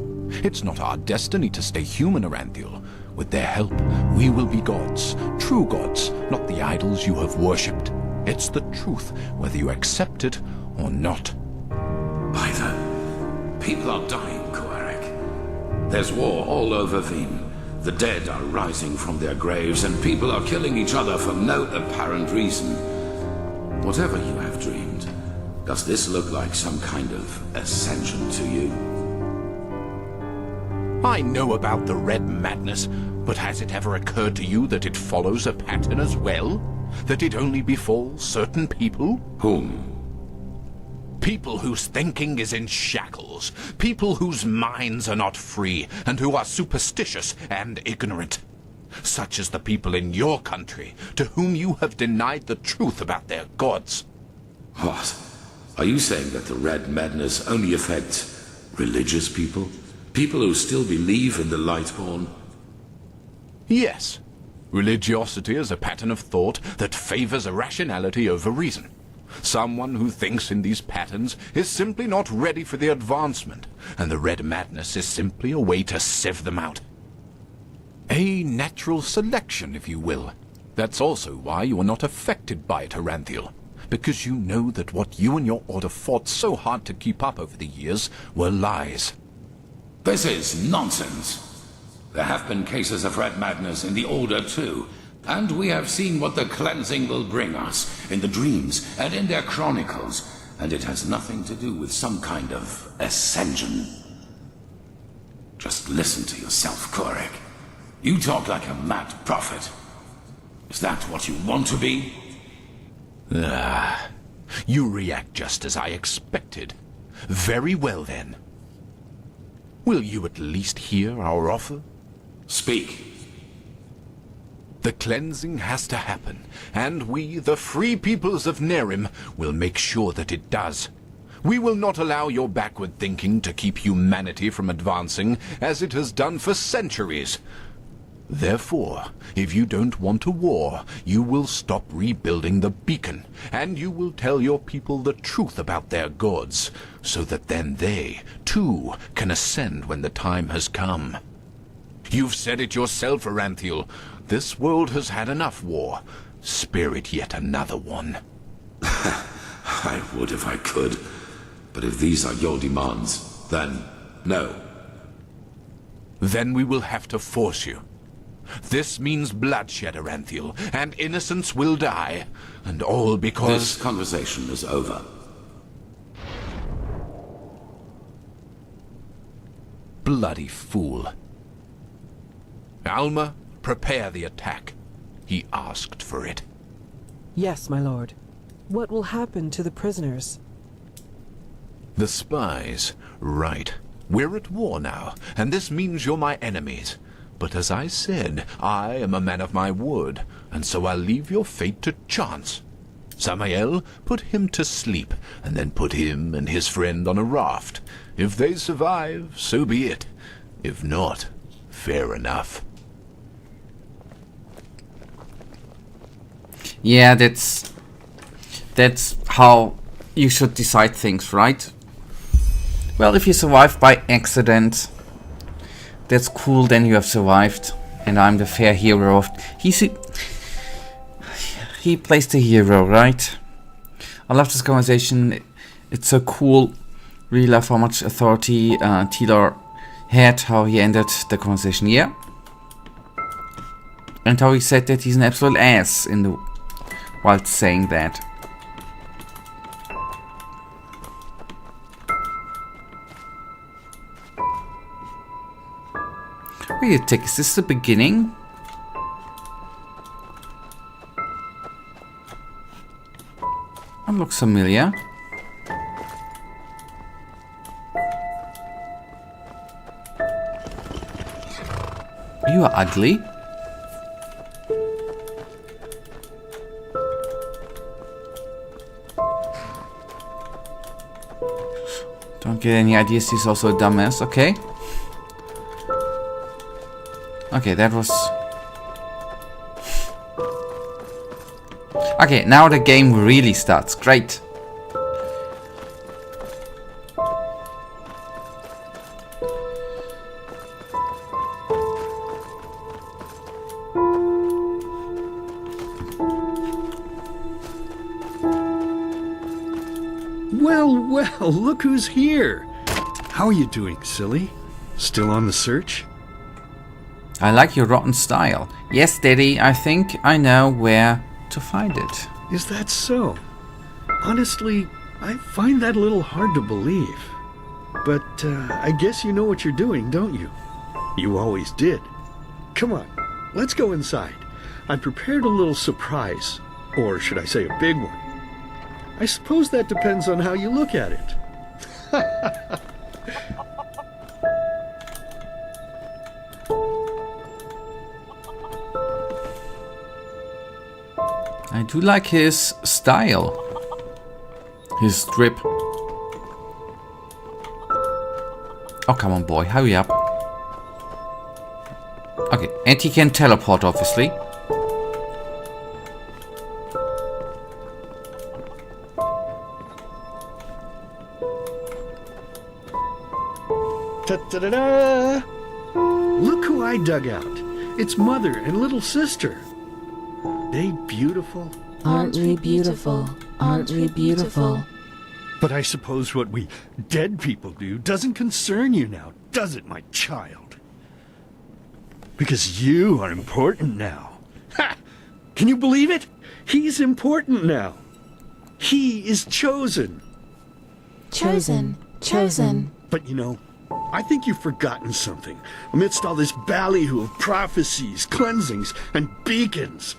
It's not our destiny to stay human, Aranthiel. With their help, we will be gods, true gods, not the idols you have worshipped. It's the truth, whether you accept it or not. By the... people are dying, Quarek. There's war all over Veen. The dead are rising from their graves, and people are killing each other for no apparent reason. Whatever you have dreamed, does this look like some kind of ascension to you? I know about the red madness, but has it ever occurred to you that it follows a pattern as well? That it only befalls certain people? Whom? People whose thinking is in shackles. People whose minds are not free, and who are superstitious and ignorant. Such as the people in your country, to whom you have denied the truth about their gods. What? Are you saying that the red madness only affects religious people? People who still believe in the Lightborn? Yes. Religiosity is a pattern of thought that favors irrationality over reason. Someone who thinks in these patterns is simply not ready for the advancement, and the red madness is simply a way to sieve them out. A natural selection, if you will. That's also why you are not affected by it, Aranthiel, because you know that what you and your order fought so hard to keep up over the years were lies. This is nonsense. There have been cases of red madness in the Order too, and we have seen what the cleansing will bring us in the dreams and in their chronicles, and it has nothing to do with some kind of ascension. Just listen to yourself, Quarek. You talk like a mad prophet. Is that what you want to be? You react just as I expected. Very well, then. Will you at least hear our offer? Speak. The cleansing has to happen, and we, the free peoples of Nerim, will make sure that it does. We will not allow your backward thinking to keep humanity from advancing, as it has done for centuries. Therefore, if you don't want a war, you will stop rebuilding the beacon, and you will tell your people the truth about their gods, so that then they, too, can ascend when the time has come. You've said it yourself, Aranthiel. This world has had enough war. Spare it yet another one. I would if I could. But if these are your demands, then no. Then we will have to force you. This means bloodshed, Aranthiel, and innocents will die. And all because... This conversation is over. Bloody fool. Alma, prepare the attack. He asked for it. Yes, my lord. What will happen to the prisoners? The spies. Right. We're at war now, and this means you're my enemies. But as I said, I am a man of my word, and so I'll leave your fate to chance. Samael, put him to sleep, and then put him and his friend on a raft. If they survive, so be it. If not, fair enough. Yeah, that's how you should decide things, right? Well, if you survive by accident, that's cool, then you have survived. And I'm the fair hero of... He plays the hero, right? I love this conversation. It's so cool. Really love how much authority Taylor had, how he ended the conversation here. And how he said that he's an absolute ass in the... while saying that. Wait a tick, is this the beginning? That looks familiar. You are ugly. Don't get any ideas, he's also a dumbass, okay. Okay, that was... Okay, now the game really starts. Great. Well, look who's here. How are you doing, silly? Still on the search? I like your rotten style. Yes, Daddy, I think I know where to find it. Is that so? Honestly, I find that a little hard to believe. But I guess you know what you're doing, don't you? You always did. Come on, let's go inside. I prepared a little surprise. Or should I say a big one? I suppose that depends on how you look at it. I do like his style. His drip. Oh, come on, boy. Hurry up. Okay, and he can teleport, obviously. Ta-da-da-da! Look who I dug out. It's Mother and little sister. They beautiful? Aren't we beautiful? Aren't we beautiful? But I suppose what we dead people do doesn't concern you now, does it, my child? Because you are important now. Ha! Can you believe it? He's important now. He is chosen. Chosen. Chosen. But you know, I think you've forgotten something amidst all this ballyhoo of prophecies, cleansings, and beacons.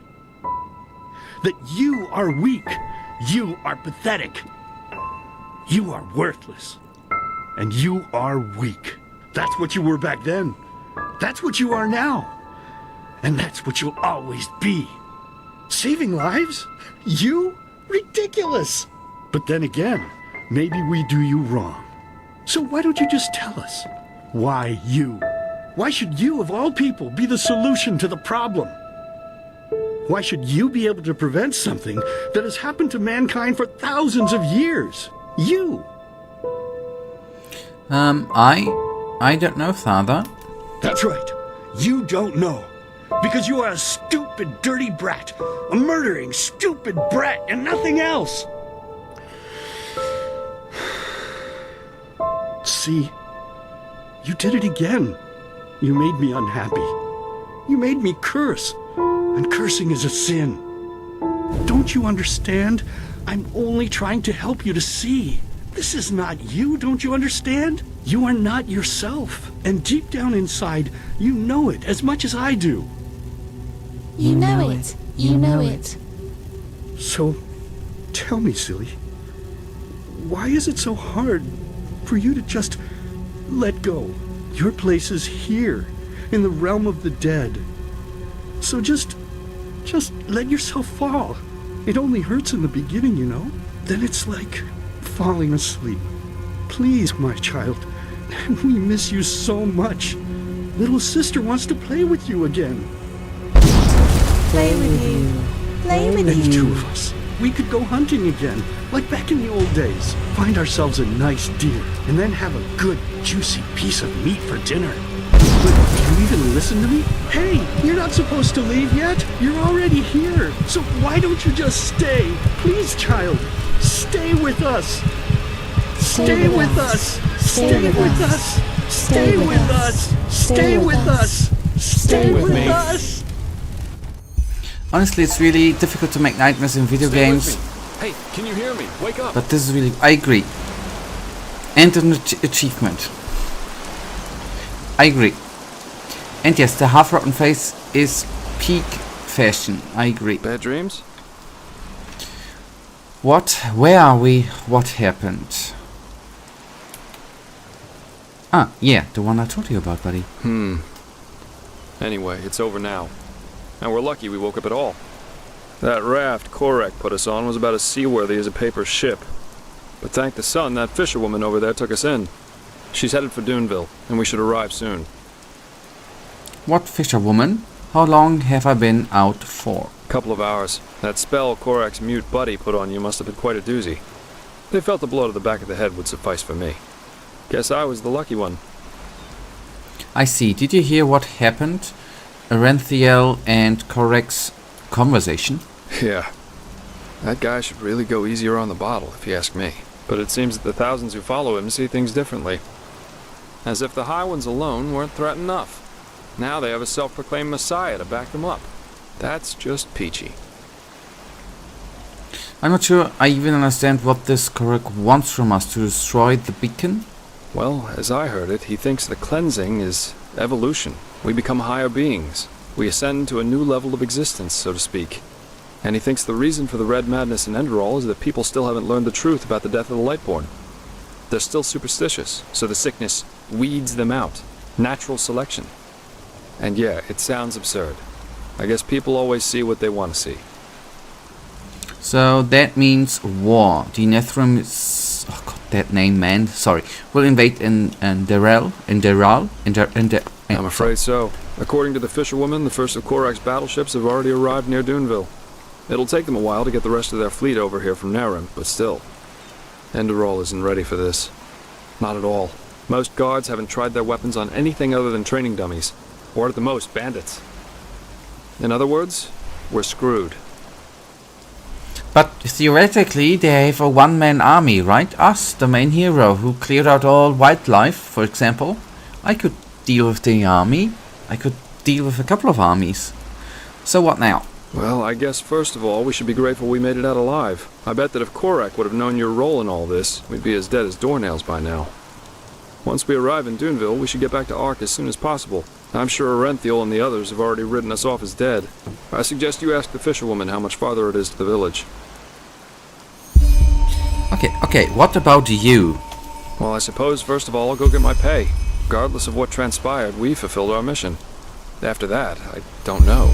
That you are weak. You are pathetic. You are worthless. And you are weak. That's what you were back then. That's what you are now. And that's what you'll always be. Saving lives? You? Ridiculous. But then again, maybe we do you wrong. So why don't you just tell us why you Why should you, of all people, be the solution to the problem? Why should you be able to prevent something that has happened to mankind for thousands of years? You! I don't know, Father. That's right. You don't know. Because you are a stupid, dirty brat. A murdering, stupid brat and nothing else. See? You did it again. You made me unhappy. You made me curse. And cursing is a sin. Don't you understand? I'm only trying to help you to see. This is not you, don't you understand? You are not yourself. And deep down inside, you know it as much as I do. You know it. You know it. So, tell me, silly, why is it so hard for you to just let go? Your place is here, in the realm of the dead. So just let yourself fall. It only hurts in the beginning, you know? Then it's like falling asleep. Please, my child, we miss you so much. Little sister wants to play with you again. Play with you. Play with And you. two of us, we could go hunting again, like back in the old days. Find ourselves a nice deer, and then have a good, juicy piece of meat for dinner. But do you even listen to me? Hey, you're not supposed to leave yet. You're already here. So why don't you just stay? Please, child, stay with us. Stay with us. Stay with us. Stay with us. Stay with us. Stay with us. Honestly, it's really difficult to make nightmares in video Stay with games, me. Hey, can you hear me? Wake up. but this is really... I agree. And an achievement. I agree. And yes, the half-rotten face is peak fashion. I agree. Bad dreams? What? Where are we? What happened? Ah, yeah, the one I told you about, buddy. Anyway, it's over now. And we're lucky we woke up at all. That raft Korek put us on was about as seaworthy as a paper ship. But thank the sun, that fisherwoman over there took us in. She's headed for Duneville, and we should arrive soon. What fisherwoman? How long have I been out for? Couple of hours. That spell Korek's mute buddy put on you must have been quite a doozy. They felt a blow to the back of the head would suffice for me. Guess I was the lucky one. I see. Did you hear what happened? Arenthiel and Korek's conversation? Yeah. That guy should really go easier on the bottle, if you ask me. But it seems that the thousands who follow him see things differently. As if the High Ones alone weren't threat enough. Now they have a self-proclaimed messiah to back them up. That's just peachy. I'm not sure I even understand what this Korek wants from us, to destroy the beacon. Well, as I heard it, he thinks the cleansing is evolution. We become higher beings. We ascend to a new level of existence, so to speak. And he thinks the reason for the red madness in Enderal is that people still haven't learned the truth about the death of the Lightborn. They're still superstitious, so the sickness weeds them out. Natural selection. And yeah, it sounds absurd. I guess people always see what they want to see. So that means war. The Nethrym is... Oh god, that name, man. Sorry. Will invade Enderal. I'm afraid so. According to the fisherwoman, the first of Korak's battleships have already arrived near Duneville. It'll take them a while to get the rest of their fleet over here from Narim, but still. Enderal isn't ready for this. Not at all. Most guards haven't tried their weapons on anything other than training dummies. Or at the most, bandits. In other words, we're screwed. But theoretically, they have a one-man army, right? Us, the main hero, who cleared out all wildlife, for example. I could deal with the army. I could deal with a couple of armies. So what now? Well, I guess first of all, we should be grateful we made it out alive. I bet that if Korak would have known your role in all this, we'd be as dead as doornails by now. Once we arrive in Duneville, we should get back to Ark as soon as possible. I'm sure Arenthiel and the others have already written us off as dead. I suggest you ask the fisherwoman how much farther it is to the village. Okay, what about you? Well, I suppose first of all I'll go get my pay. Regardless of what transpired, we fulfilled our mission. After that, I don't know.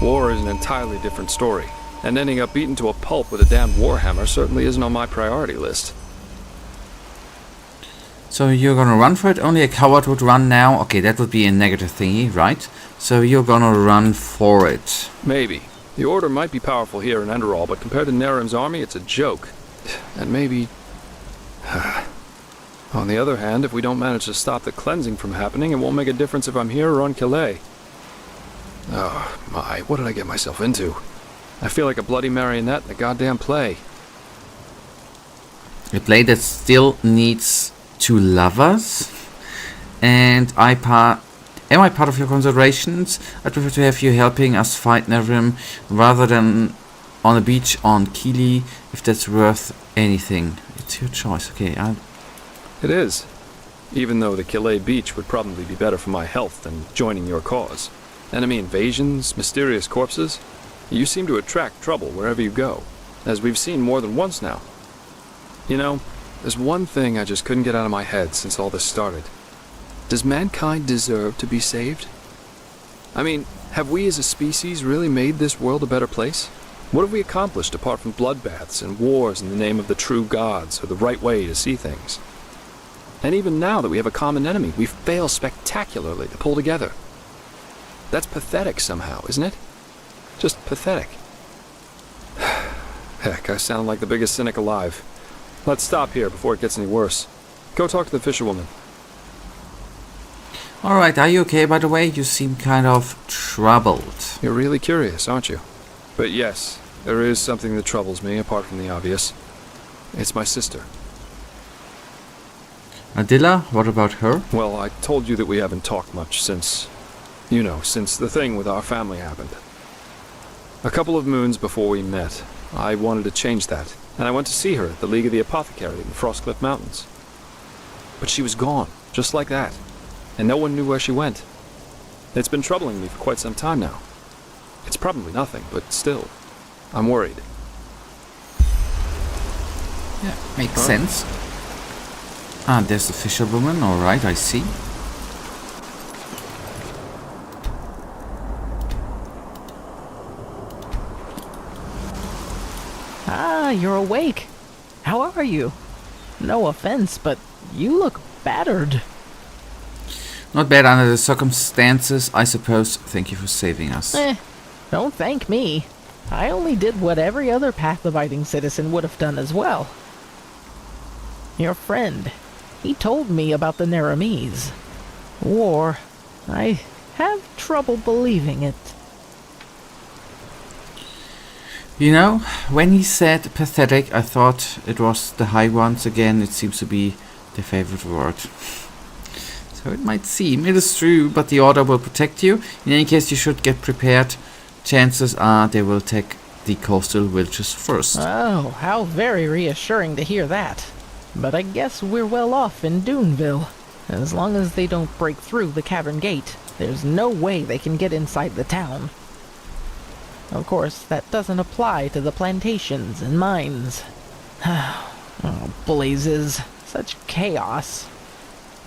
War is an entirely different story, and ending up beaten to a pulp with a damned warhammer certainly isn't on my priority list. So you're gonna run for it? Only a coward would run now? Okay, that would be a negative thingy, right? So you're gonna run for it. Maybe. The Order might be powerful here in Enderal, but compared to Nerim's army, it's a joke. And maybe... On the other hand, if we don't manage to stop the cleansing from happening, it won't make a difference if I'm here or on Calais. Oh, my, what did I get myself into? I feel like a bloody marionette in a goddamn play. A play that still needs 2 lovers. And am I part of your considerations? I prefer to have you helping us fight Nerim rather than on a beach on Keeley, if that's worth anything. It's your choice. Okay, It is. Even though the Calais beach would probably be better for my health than joining your cause. Enemy invasions, mysterious corpses. You seem to attract trouble wherever you go, as we've seen more than once now. You know, there's one thing I just couldn't get out of my head since all this started. Does mankind deserve to be saved? I mean, have we as a species really made this world a better place? What have we accomplished apart from bloodbaths and wars in the name of the true gods or the right way to see things? And even now that we have a common enemy, we fail spectacularly to pull together. That's pathetic somehow, isn't it? Just pathetic. Heck, I sound like the biggest cynic alive. Let's stop here before it gets any worse. Go talk to the fisherwoman. Alright, are you okay by the way? You seem kind of troubled. You're really curious, aren't you? But yes, there is something that troubles me apart from the obvious. It's my sister. Adilla, what about her? Well, I told you that we haven't talked much since... You know, since the thing with our family happened. A couple of moons before we met, I wanted to change that, and I went to see her at the League of the Apothecary in the Frostcliff Mountains. But she was gone, just like that, and no one knew where she went. It's been troubling me for quite some time now. It's probably nothing, but still, I'm worried. Yeah, makes sense. Ah, there's the fisherwoman, alright, I see. Ah, you're awake. How are you? No offense, but you look battered. Not bad under the circumstances, I suppose. Thank you for saving us. Don't thank me. I only did what every other path-abiding citizen would have done as well. Your friend, he told me about the Nerimese. War. I have trouble believing it. You know, when he said pathetic, I thought it was the High Ones again. It seems to be their favorite word. So it might seem, it is true, but the Order will protect you. In any case, you should get prepared. Chances are they will take the coastal villages first. Oh, how very reassuring to hear that. But I guess we're well off in Duneville. As long as they don't break through the cavern gate, there's no way they can get inside the town. Of course, that doesn't apply to the plantations and mines. Oh, blazes. Such chaos.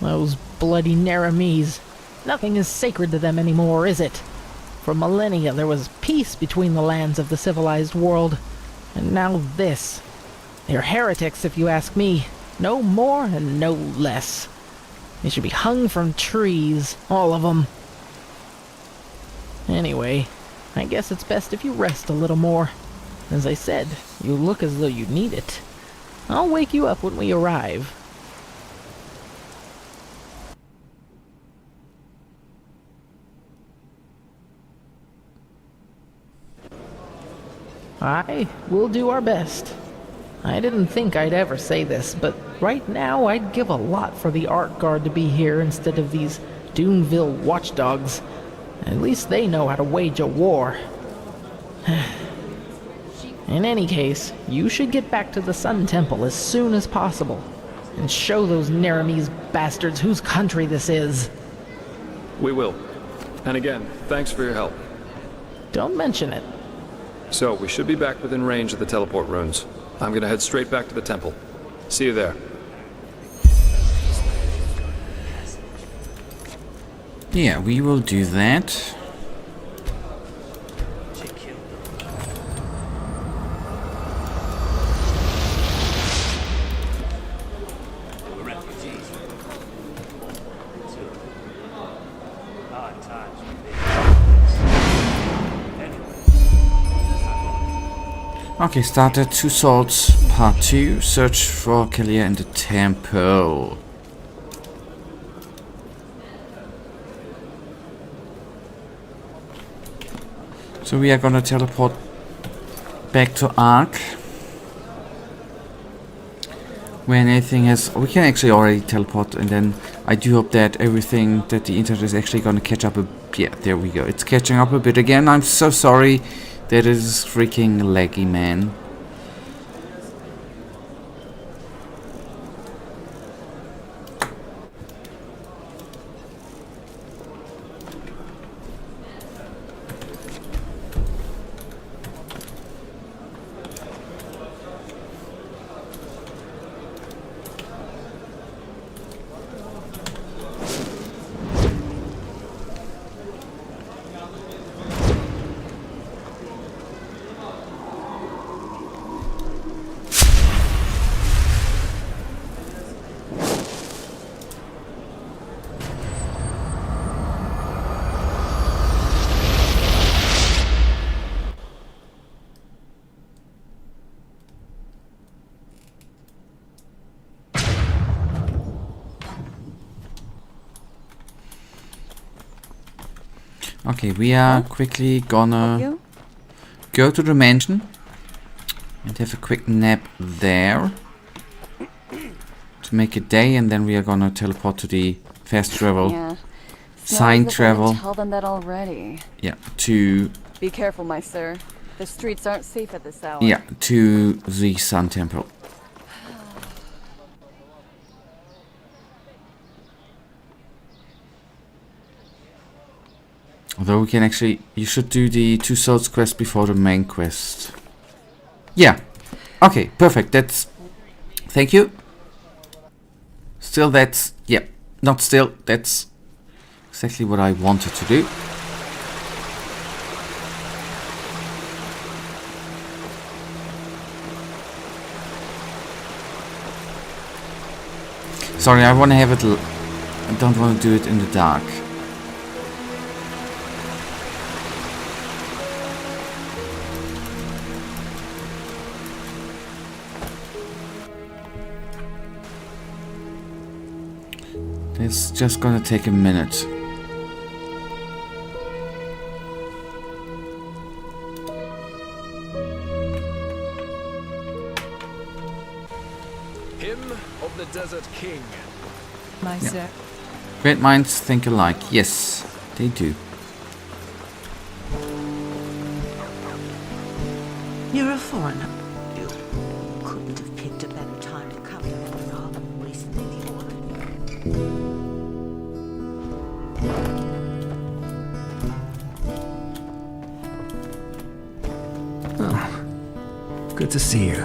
Those bloody Nerimese. Nothing is sacred to them anymore, is it? For millennia there was peace between the lands of the civilized world. And now this. They're heretics, if you ask me. No more and no less. They should be hung from trees, all of them. Anyway, I guess it's best if you rest a little more. As I said, you look as though you need it. I'll wake you up when we arrive. Aye, we'll do our best. I didn't think I'd ever say this, but right now I'd give a lot for the Art Guard to be here instead of these Duneville watchdogs. At least they know how to wage a war. In any case, you should get back to the Sun Temple as soon as possible, and show those Nerimese bastards whose country this is. We will. And again, thanks for your help. Don't mention it. So, we should be back within range of the teleport runes. I'm gonna head straight back to the temple. See you there. Yeah, we will do that. Okay, started Two Swords Part 2. Search for Kalia in the temple. So we are gonna teleport back to Ark. When anything has... We can actually already teleport, and then I do hope that everything, that the internet is actually gonna catch up a... Yeah, there we go. It's catching up a bit again. I'm so sorry that it is freaking laggy, man. Okay, we are quickly gonna go to the mansion and have a quick nap there to make it day, and then we are gonna teleport to the fast travel, sign travel. Tell them that already. Yeah, to... Be careful, my sir. The streets aren't safe at this hour. Yeah, to the Sun Temple. Although we can actually... You should do the Two Swords quest before the main quest. Yeah. Okay, perfect. That's... Thank you. Still, that's... Yeah. Not still. That's exactly what I wanted to do. Sorry, I want to have it... I don't want to do it in the dark. It's just gonna take a minute. Hymn of the Desert King. My sir. Great minds think alike. Yes, they do. You're a foreigner. You couldn't have picked a better time to come here rather than recently the order. Oh, good to see you.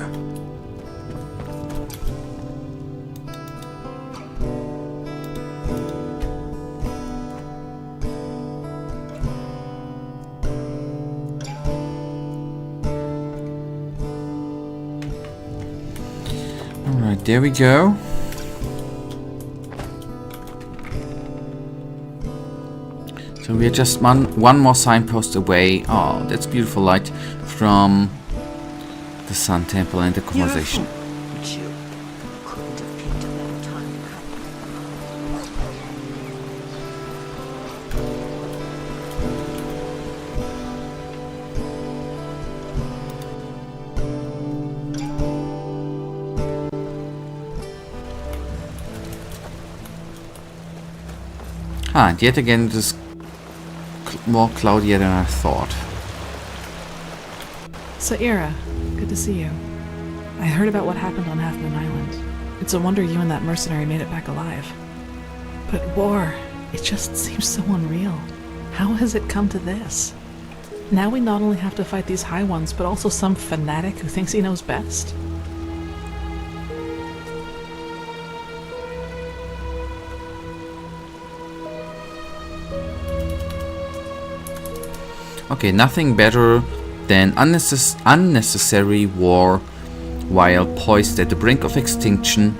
Alright, there we go. So we are just one more signpost away. Oh, that's beautiful light from the Sun Temple and the conversation. Ah, and yet again it is more cloudier than I thought. So Ira, good to see you. I heard about what happened on Half Moon Island. It's a wonder you and that mercenary made it back alive. But war, it just seems so unreal. How has it come to this? Now we not only have to fight these High Ones, but also some fanatic who thinks he knows best? Okay, nothing better than unnecessary war while poised at the brink of extinction.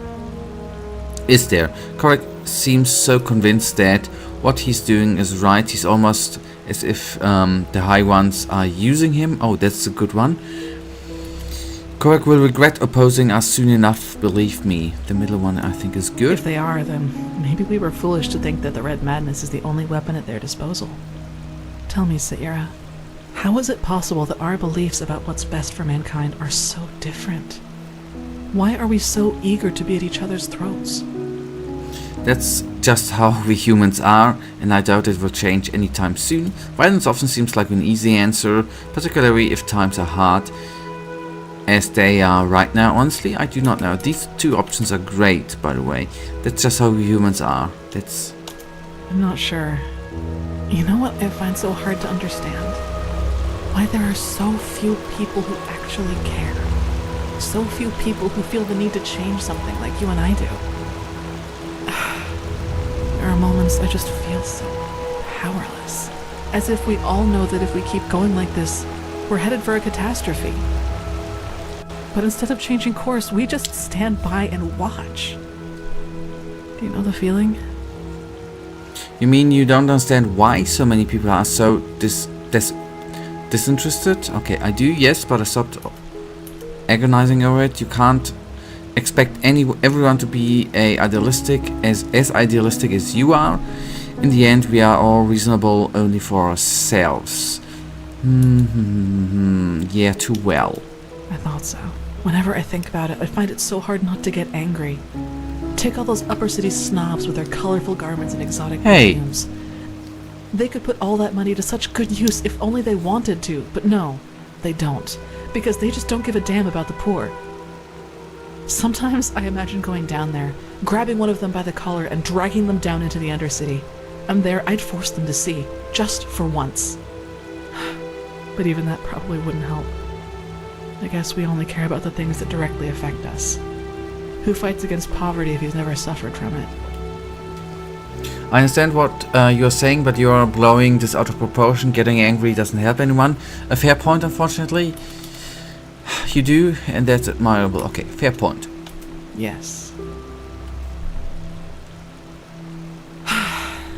Is there? Korak seems so convinced that what he's doing is right. He's almost as if the High Ones are using him. Oh, that's a good one. Korek will regret opposing us soon enough, believe me. The middle one I think is good. If they are, then maybe we were foolish to think that the Red Madness is the only weapon at their disposal. Tell me, Saira, how is it possible that our beliefs about what's best for mankind are so different? Why are we so eager to be at each other's throats? That's just how we humans are, and I doubt it will change anytime soon. Violence often seems like an easy answer, particularly if times are hard, as they are right now. Honestly, I do not know. These two options are great, by the way. That's just how we humans are. That's... I'm not sure. You know what I find so hard to understand? Why there are so few people who actually care. So few people who feel the need to change something like you and I do. There are moments I just feel so powerless. As if we all know that if we keep going like this, we're headed for a catastrophe. But instead of changing course, we just stand by and watch. Do you know the feeling? You mean you don't understand why so many people are so disinterested? Okay, I do, yes, but I stopped agonizing over it. You can't expect everyone to be as idealistic as you are. In the end, we are all reasonable only for ourselves. Yeah, too well. I thought so. Whenever I think about it, I find it so hard not to get angry. Take all those upper city snobs with their colorful garments and exotic perfumes. They could put all that money to such good use if only they wanted to, but no, they don't, because they just don't give a damn about the poor. Sometimes I imagine going down there, grabbing one of them by the collar and dragging them down into the Undercity. And there I'd force them to see, just for once. But even that probably wouldn't help. I guess we only care about the things that directly affect us. Who fights against poverty if he's never suffered from it? I understand what you're saying, but you're blowing this out of proportion. Getting angry doesn't help anyone. A fair point, unfortunately. You do, and that's admirable. Okay, fair point. Yes.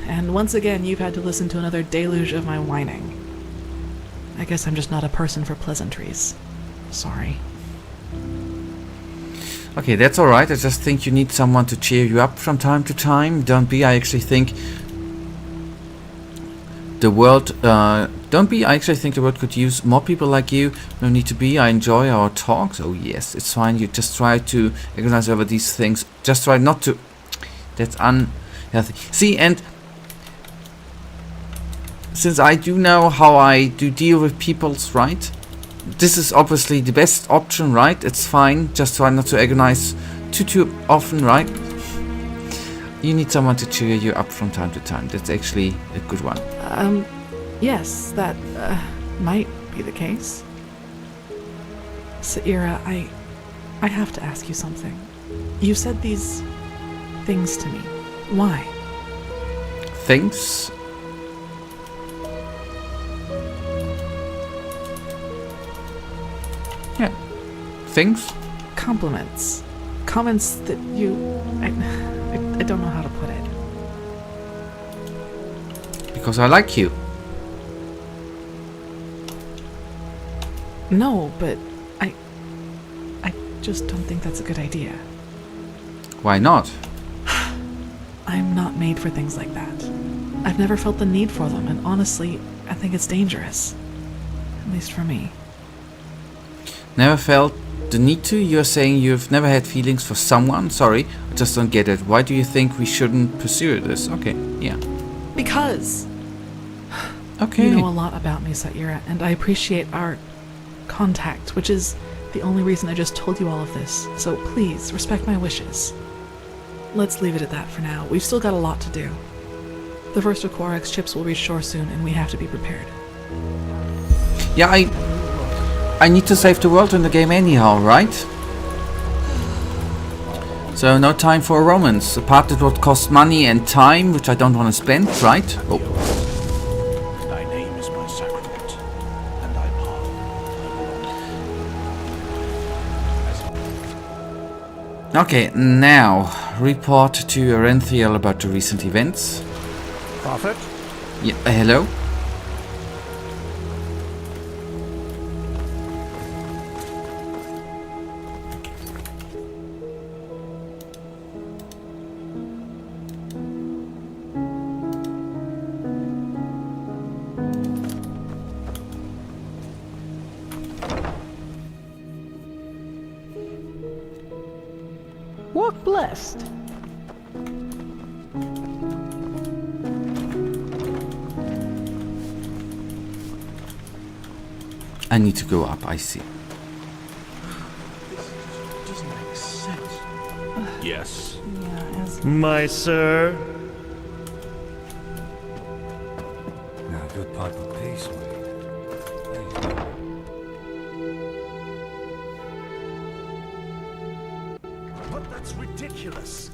And once again, you've had to listen to another deluge of my whining. I guess I'm just not a person for pleasantries. Sorry. Okay, that's alright. I just think you need someone to cheer you up from time to time. Don't be. I actually think the world could use more people like you. No need to be. I enjoy our talks. Oh yes, it's fine. You just try to agonize over these things. Just try not to. That's unhealthy. See, and since I do know how I do deal with people's right, this is obviously the best option, right? It's fine. Just try not to agonize too often, right? You need someone to cheer you up from time to time. That's actually a good one. Yes, that might be the case. Saira, I have to ask you something. You said these things to me. Why? Things? Yeah. Things? Compliments. Comments that you... I don't know how to put it. Because I like you. No, but I just don't think that's a good idea. Why not? I'm not made for things like that. I've never felt the need for them, and honestly, I think it's dangerous. At least for me. Never felt the need to? You're saying you've never had feelings for someone? Sorry, I just don't get it. Why do you think we shouldn't pursue this? Okay, yeah. Because! Okay. You know a lot about me, Saira, and I appreciate our contact, which is the only reason I just told you all of this. So please, respect my wishes. Let's leave it at that for now. We've still got a lot to do. The first of Korek's ships will reach shore soon, and we have to be prepared. Yeah, I need to save the world in the game anyhow, right? So no time for a romance. Apart that would cost money and time, which I don't want to spend, right? Oh. Thy name is my sacrament, and I pardon. Okay, now report to Enderal about the recent events. Prophet? Yeah, hello? Walk blessed. I need to go up, I see. Doesn't make sense. Yes. Yeah, as My sir. Now, good pipe of peace, But that's ridiculous.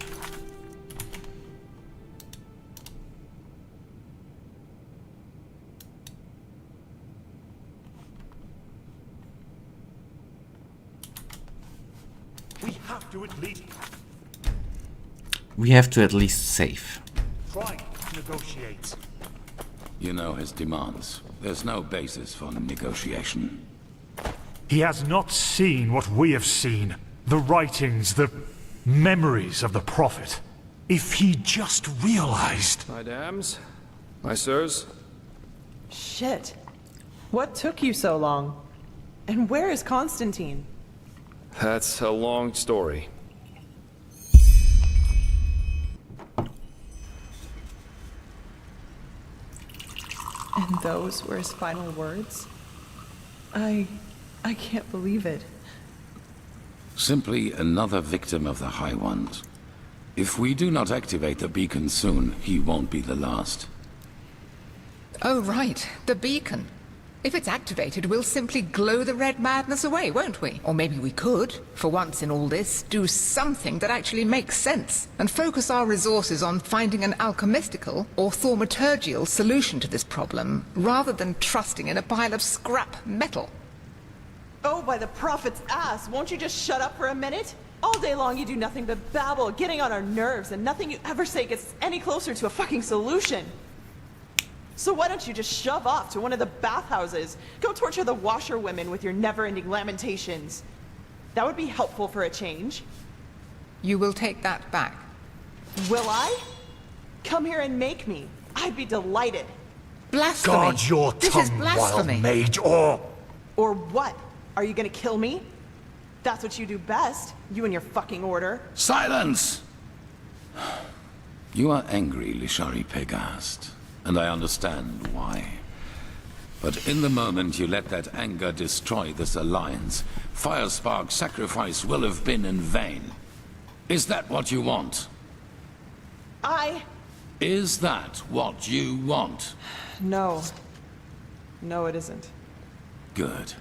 We have to at least We have to at least save. try to negotiate. You know his demands. There's no basis for negotiation. He has not seen what we have seen. The writings, the memories of the Prophet. If he just realized... My dams, my sirs, Shit. What took you so long? And where is Constantine? that's a long story. And those were his final words? I can't believe it. Simply another victim of the High Ones. If we do not activate the beacon soon, he won't be the last. Oh, right. The beacon. If it's activated, we'll simply glow the red madness away, won't we? Or maybe we could, for once in all this, do something that actually makes sense, and focus our resources on finding an alchemistical or thaumaturgical solution to this problem, rather than trusting in a pile of scrap metal. Oh, by the Prophet's ass, won't you just shut up for a minute? All day long you do nothing but babble, getting on our nerves, and nothing you ever say gets any closer to a fucking solution. So why don't you just shove off to one of the bathhouses? Go torture the washerwomen with your never-ending lamentations. That would be helpful for a change. You will take that back. Will I? Come here and make me. I'd be delighted. Blasphemy! Guard your This is tongue, wild blasphemy! mage, or... Or what? Are you gonna kill me? That's what you do best, you and your fucking order. Silence! You are angry, Lishari Pegast, and I understand why. But in the moment you let that anger destroy this alliance, Firespark's sacrifice will have been in vain. Is that what you want? Is that what you want? No. No, it isn't. Good.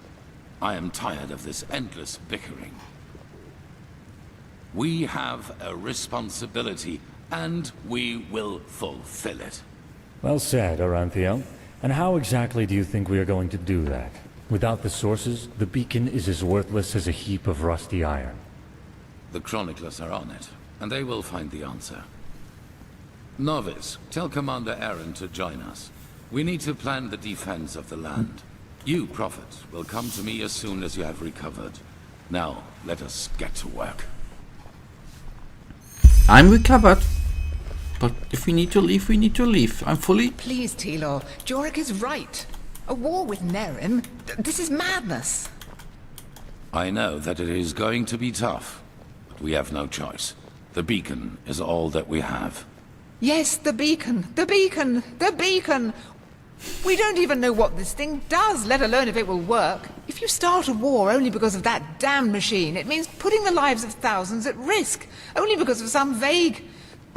I am tired of this endless bickering. We have a responsibility, and we will fulfill it. Well said, Oranthio. And how exactly do you think we are going to do that? Without the sources, the beacon is as worthless as a heap of rusty iron. The chroniclers are on it, and they will find the answer. Novice, tell Commander Aaron to join us. We need to plan the defense of the land. You, Prophet, will come to me as soon as you have recovered. Now, let us get to work. I'm recovered. But if we need to leave, we need to leave. I'm fully... Please, Tilor, Jorik is right. A war with Nerim? This is madness. I know that it is going to be tough, but we have no choice. The beacon is all that we have. Yes, the beacon! The beacon! The beacon! We don't even know what this thing does, let alone if it will work. If you start a war only because of that damn machine, it means putting the lives of thousands at risk, only because of some vague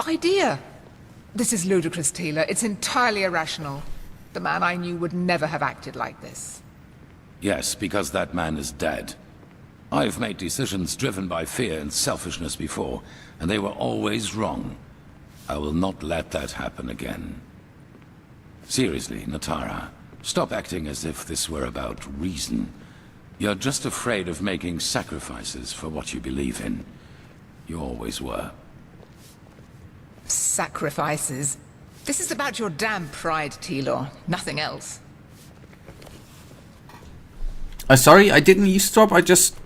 idea. This is ludicrous, Tila. It's entirely irrational. The man I knew would never have acted like this. Yes, because that man is dead. I've made decisions driven by fear and selfishness before, and they were always wrong. I will not let that happen again. Seriously, Natara, stop acting as if this were about reason. You're just afraid of making sacrifices for what you believe in. You always were. Sacrifices? This is about your damn pride, Tilor. Nothing else. Sorry, I didn't eavesdrop. I just...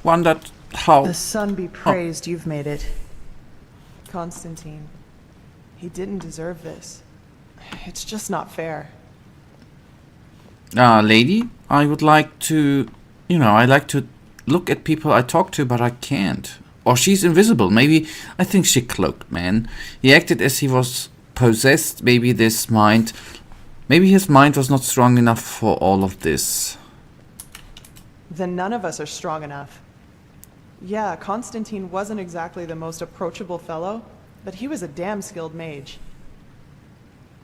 wondered how... The sun be praised, you've made it. Constantine. He didn't deserve this. It's just not fair. Lady, I would like to You know, I like to look at people I talk to, but I can't. Or she's invisible. Maybe, I think she cloaked, man. He acted as he was possessed. Maybe his mind was not strong enough for all of this. Then none of us are strong enough. Yeah, Constantine wasn't exactly the most approachable fellow, but he was a damn skilled mage.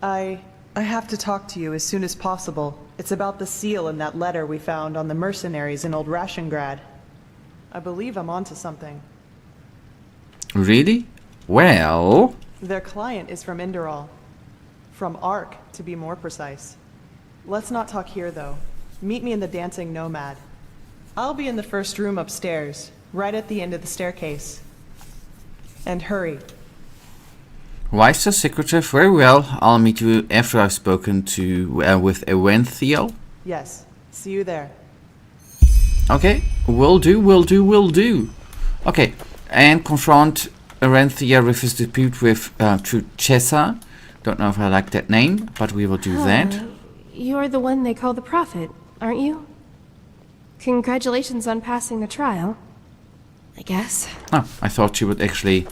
I have to talk to you as soon as possible. It's about the seal in that letter we found on the mercenaries in Old Rashengrad. I believe I'm onto something. Really? Well... Their client is from Enderal. From Ark, to be more precise. Let's not talk here, though. Meet me in the Dancing Nomad. I'll be in the first room upstairs, right at the end of the staircase. And hurry. Why so secretive? Very well. I'll meet you after I've spoken to with Ewenthil. Yes. See you there. Okay. Will do. Okay. And confront Ewenthil with his dispute with Chessa. Don't know if I like that name, but we will do that. You're the one they call the Prophet, aren't you? Congratulations on passing the trial, I guess. Oh, I thought she would actually...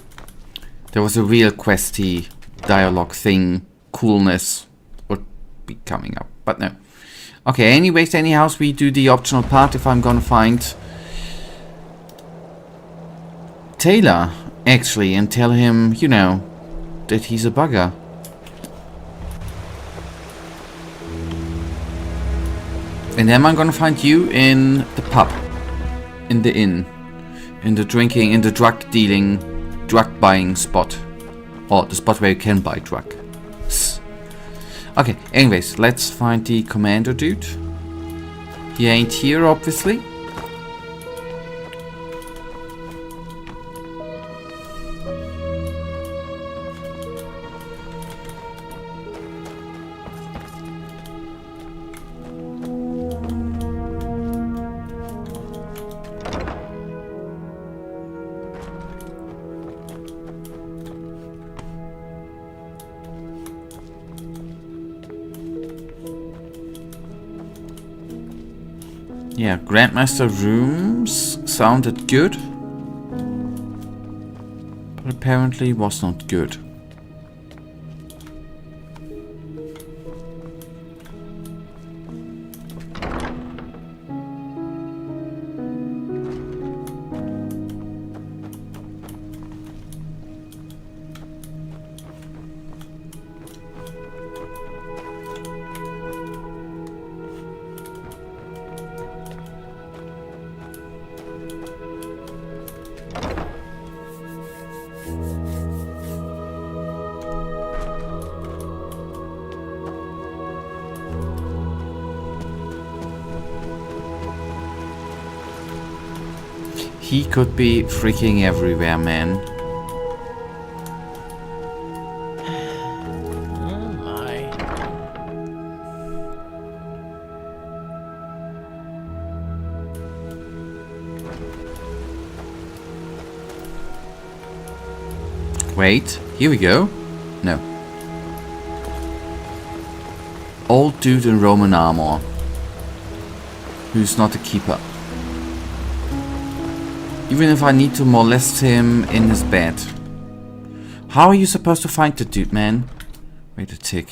There was a real questy dialogue thing, coolness would be coming up, but no. Okay, anyhow, we do the optional part if I'm gonna find Taylor, actually, and tell him, you know, that he's a bugger. And then I'm gonna find you in the pub, in the inn, in the drinking, in the drug dealing, drug buying spot, or the spot where you can buy drugs. Okay, anyways, let's find the commander dude. He ain't here, obviously. Yeah, Grandmaster rooms sounded good, but apparently was not good. He could be freaking everywhere, man. Oh my. Wait, here we go. No. Old dude in Roman armor. Who's not a keeper. Even if I need to molest him in his bed. How are you supposed to find the dude, man? Wait a tick.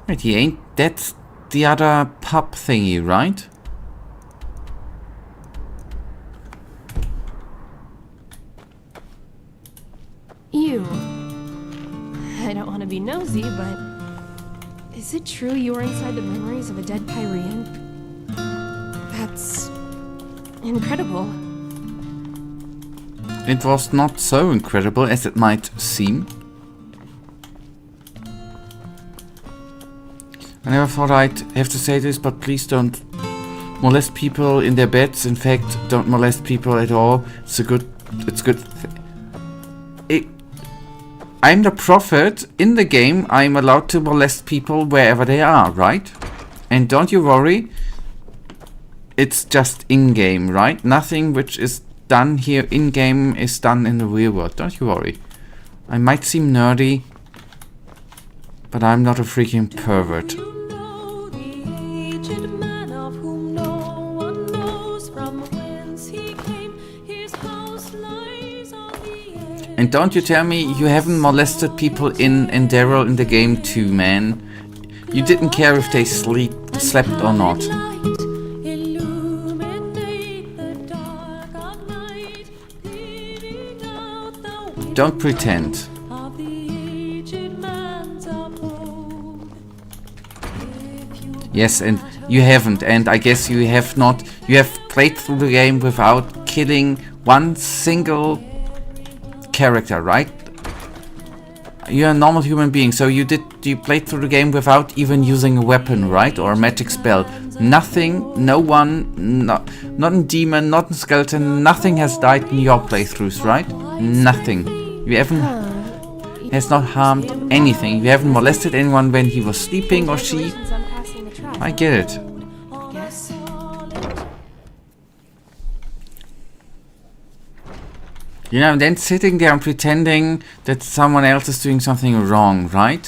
Wait, he ain't... That's the other pub thingy, right? You. I don't want to be nosy, but... Is it true you were inside the memories of a dead Pyrean? That's... incredible. It was not so incredible as it might seem. I never thought I'd have to say this, but please don't molest people in their beds. In fact, don't molest people at all. It's good. I'm the prophet. In the game, I'm allowed to molest people wherever they are, right? And don't you worry. It's just in-game, right? Nothing which is done here in-game is done in the real world. Don't you worry. I might seem nerdy, But I'm not a freaking pervert. And don't you tell me you haven't molested people in Enderal in the game too, man. You didn't care if they slept or not. Don't pretend. Yes, and you haven't, and I guess you have not. You have played through the game without killing one single character, right? You're a normal human being, so you played through the game without even using a weapon, right? Or a magic spell. Nothing, no one, not a demon, not a skeleton, nothing has died in your playthroughs, right? Nothing. You haven't, has not harmed anything. You haven't molested anyone when he was sleeping or she. I get it. You know, and then sitting there and pretending that someone else is doing something wrong, right?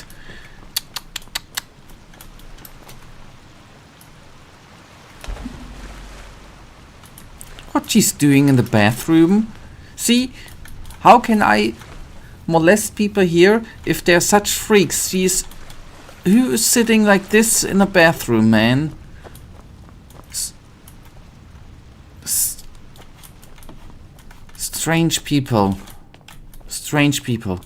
What she's doing in the bathroom? See, how can I molest people here if they're such freaks? Who is sitting like this in a bathroom, man? Strange people. Strange people.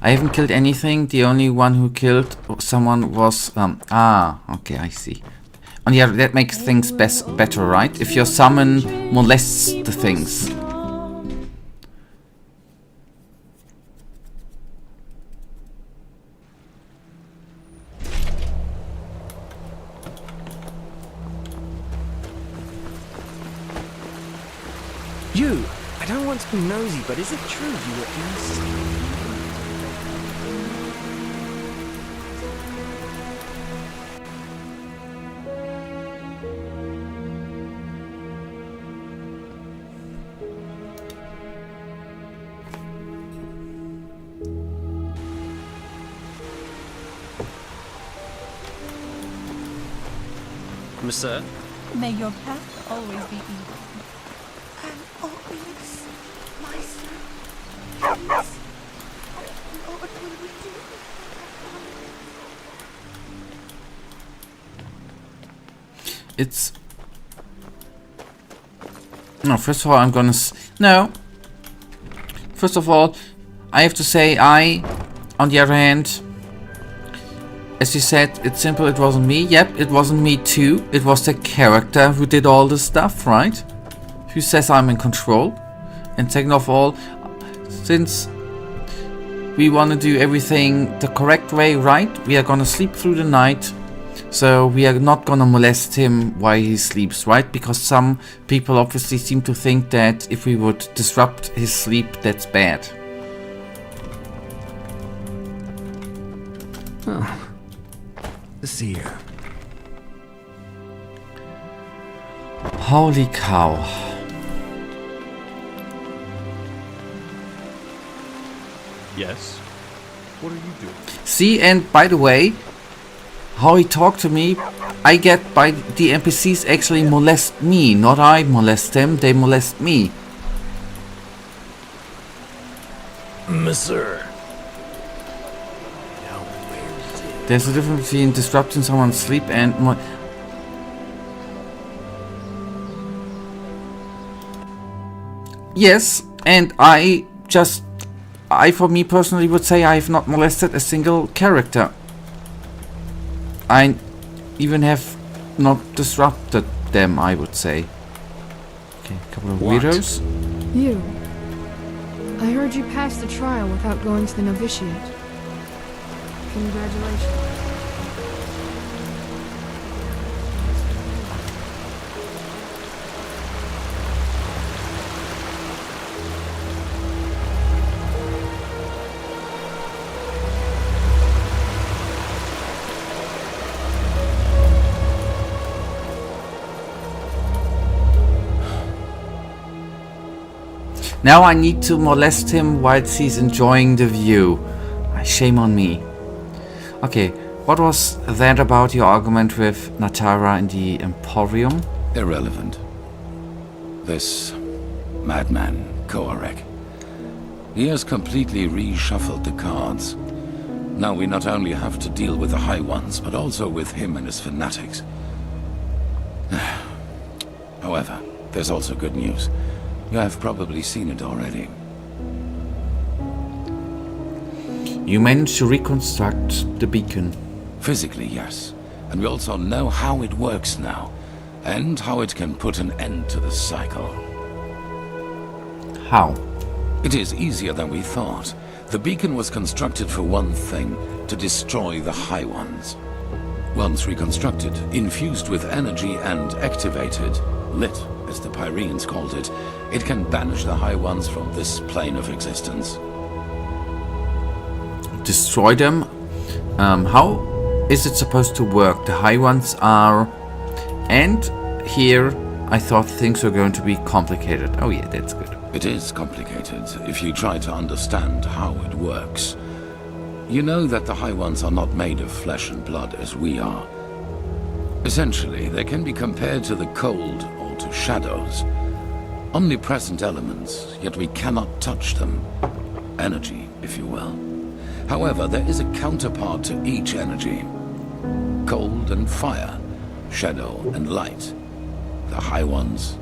I haven't killed anything. The only one who killed someone was... okay, I see. And yeah, that makes things better, right? If your summon molests the things. You! I don't want to be nosy, but is it true you were innocent? Monsieur? May your path always be easy. Always, my son. Yes. What will we do? It's... No, first of all, I'm gonna... No. First of all, I have to say, on the other hand... As you said, it's simple, it wasn't me. Yep, it wasn't me too. It was the character who did all this stuff, right? Who says I'm in control. And second of all, since we want to do everything the correct way, right? We are gonna sleep through the night. So we are not gonna molest him while he sleeps, right? Because some people obviously seem to think that if we would disrupt his sleep, that's bad. Oh. To see you. Holy cow. Yes? What are you doing? See, and by the way, how he talked to me, I get by the NPCs actually molest me, not I molest them, they molest me. Monsieur. There's a difference between disrupting someone's sleep and yes, and I for me personally would say I have not molested a single character. I even have not disrupted them, I would say. Okay, a couple of weirdos. You. I heard you passed the trial without going to the novitiate. Congratulations. Now I need to molest him whilst he's enjoying the view. Shame on me. Okay, what was that about your argument with Natara in the Emporium? Irrelevant. This madman, Koarek. He has completely reshuffled the cards. Now we not only have to deal with the High Ones, but also with him and his fanatics. However, there's also good news. You have probably seen it already. You managed to reconstruct the beacon. Physically, yes. And we also know how it works now, and how it can put an end to the cycle. How? It is easier than we thought. The beacon was constructed for one thing, to destroy the High Ones. Once reconstructed, infused with energy and activated, lit, as the Pyreans called it, it can banish the High Ones from this plane of existence. Destroy them? How is it supposed to work? The High Ones are... And here I thought things were going to be complicated. Oh yeah, that's good. It is complicated if you try to understand how it works. You know that the High Ones are not made of flesh and blood as we are. Essentially, they can be compared to the cold or to shadows. Omnipresent elements, yet we cannot touch them. Energy, if you will. However, there is a counterpart to each energy. Cold and fire, shadow and light. The High Ones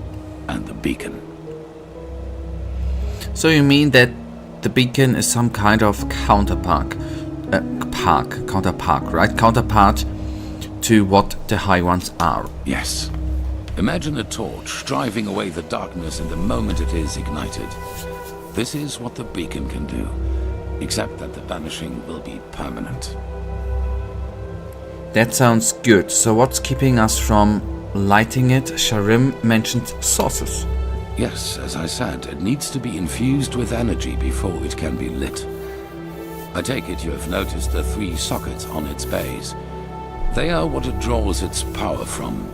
and the beacon. So you mean that the beacon is some kind of counterpart, right? Counterpart to what the High Ones are. Yes. Imagine a torch driving away the darkness in the moment it is ignited. This is what the beacon can do, except that the banishing will be permanent. That sounds good. So what's keeping us from lighting it? Skyrim mentioned sources. Yes, as I said, it needs to be infused with energy before it can be lit. I take it you have noticed the 3 sockets on its base. They are what it draws its power from.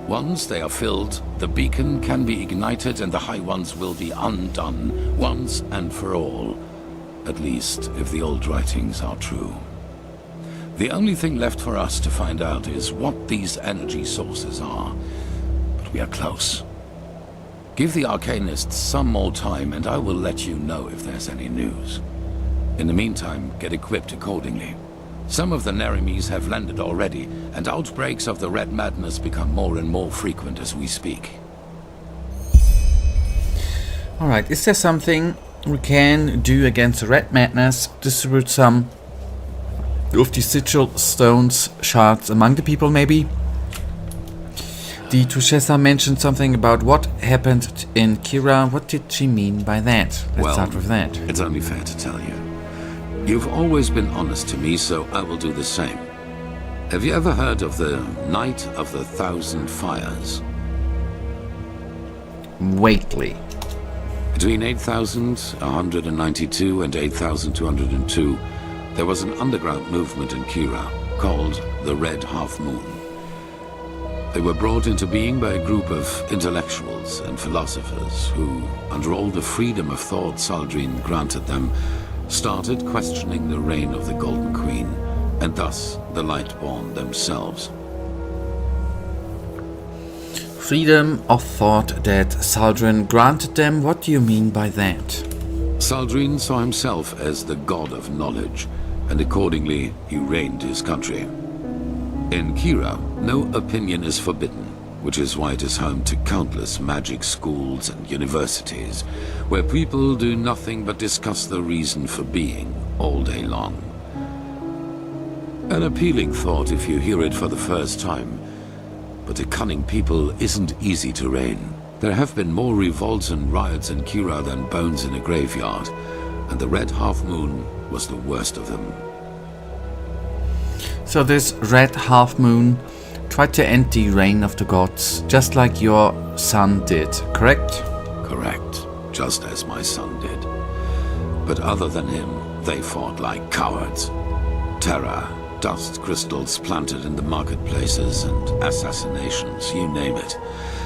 Once they are filled, the beacon can be ignited and the High Ones will be undone, once and for all. At least, if the old writings are true. The only thing left for us to find out is what these energy sources are. But we are close. Give the Arcanists some more time and I will let you know if there's any news. In the meantime, get equipped accordingly. Some of the Neremes have landed already, and outbreaks of the Red Madness become more and more frequent as we speak. Alright, is there something we can do against the Red Madness? Distribute some of the sigil stones shards among the people, maybe? The Tushessa mentioned something about what happened in Kira. What did she mean by that? Let's start with that. It's only fair to tell you. You've always been honest to me, so I will do the same. Have you ever heard of the Night of the Thousand Fires? Vaguely. Between 8,192 and 8,202, there was an underground movement in Kira called the Red Half Moon. They were brought into being by a group of intellectuals and philosophers who, under all the freedom of thought Saldrine granted them, started questioning the reign of the Golden Queen, and thus the Lightborn themselves. Freedom of thought that Saldrine granted them? What do you mean by that? Saldrine saw himself as the god of knowledge, and accordingly he reigned his country. In Kira, no opinion is forbidden, which is why it is home to countless magic schools and universities, where people do nothing but discuss the reason for being all day long. An appealing thought if you hear it for the first time, but a cunning people isn't easy to reign. There have been more revolts and riots in Kira than bones in a graveyard, and the Red Half Moon was the worst of them. So this Red Half Moon tried to end the reign of the gods, just like your son did, correct? Correct, just as my son did. But other than him, they fought like cowards. Terror, dust crystals planted in the marketplaces, and assassinations, you name it.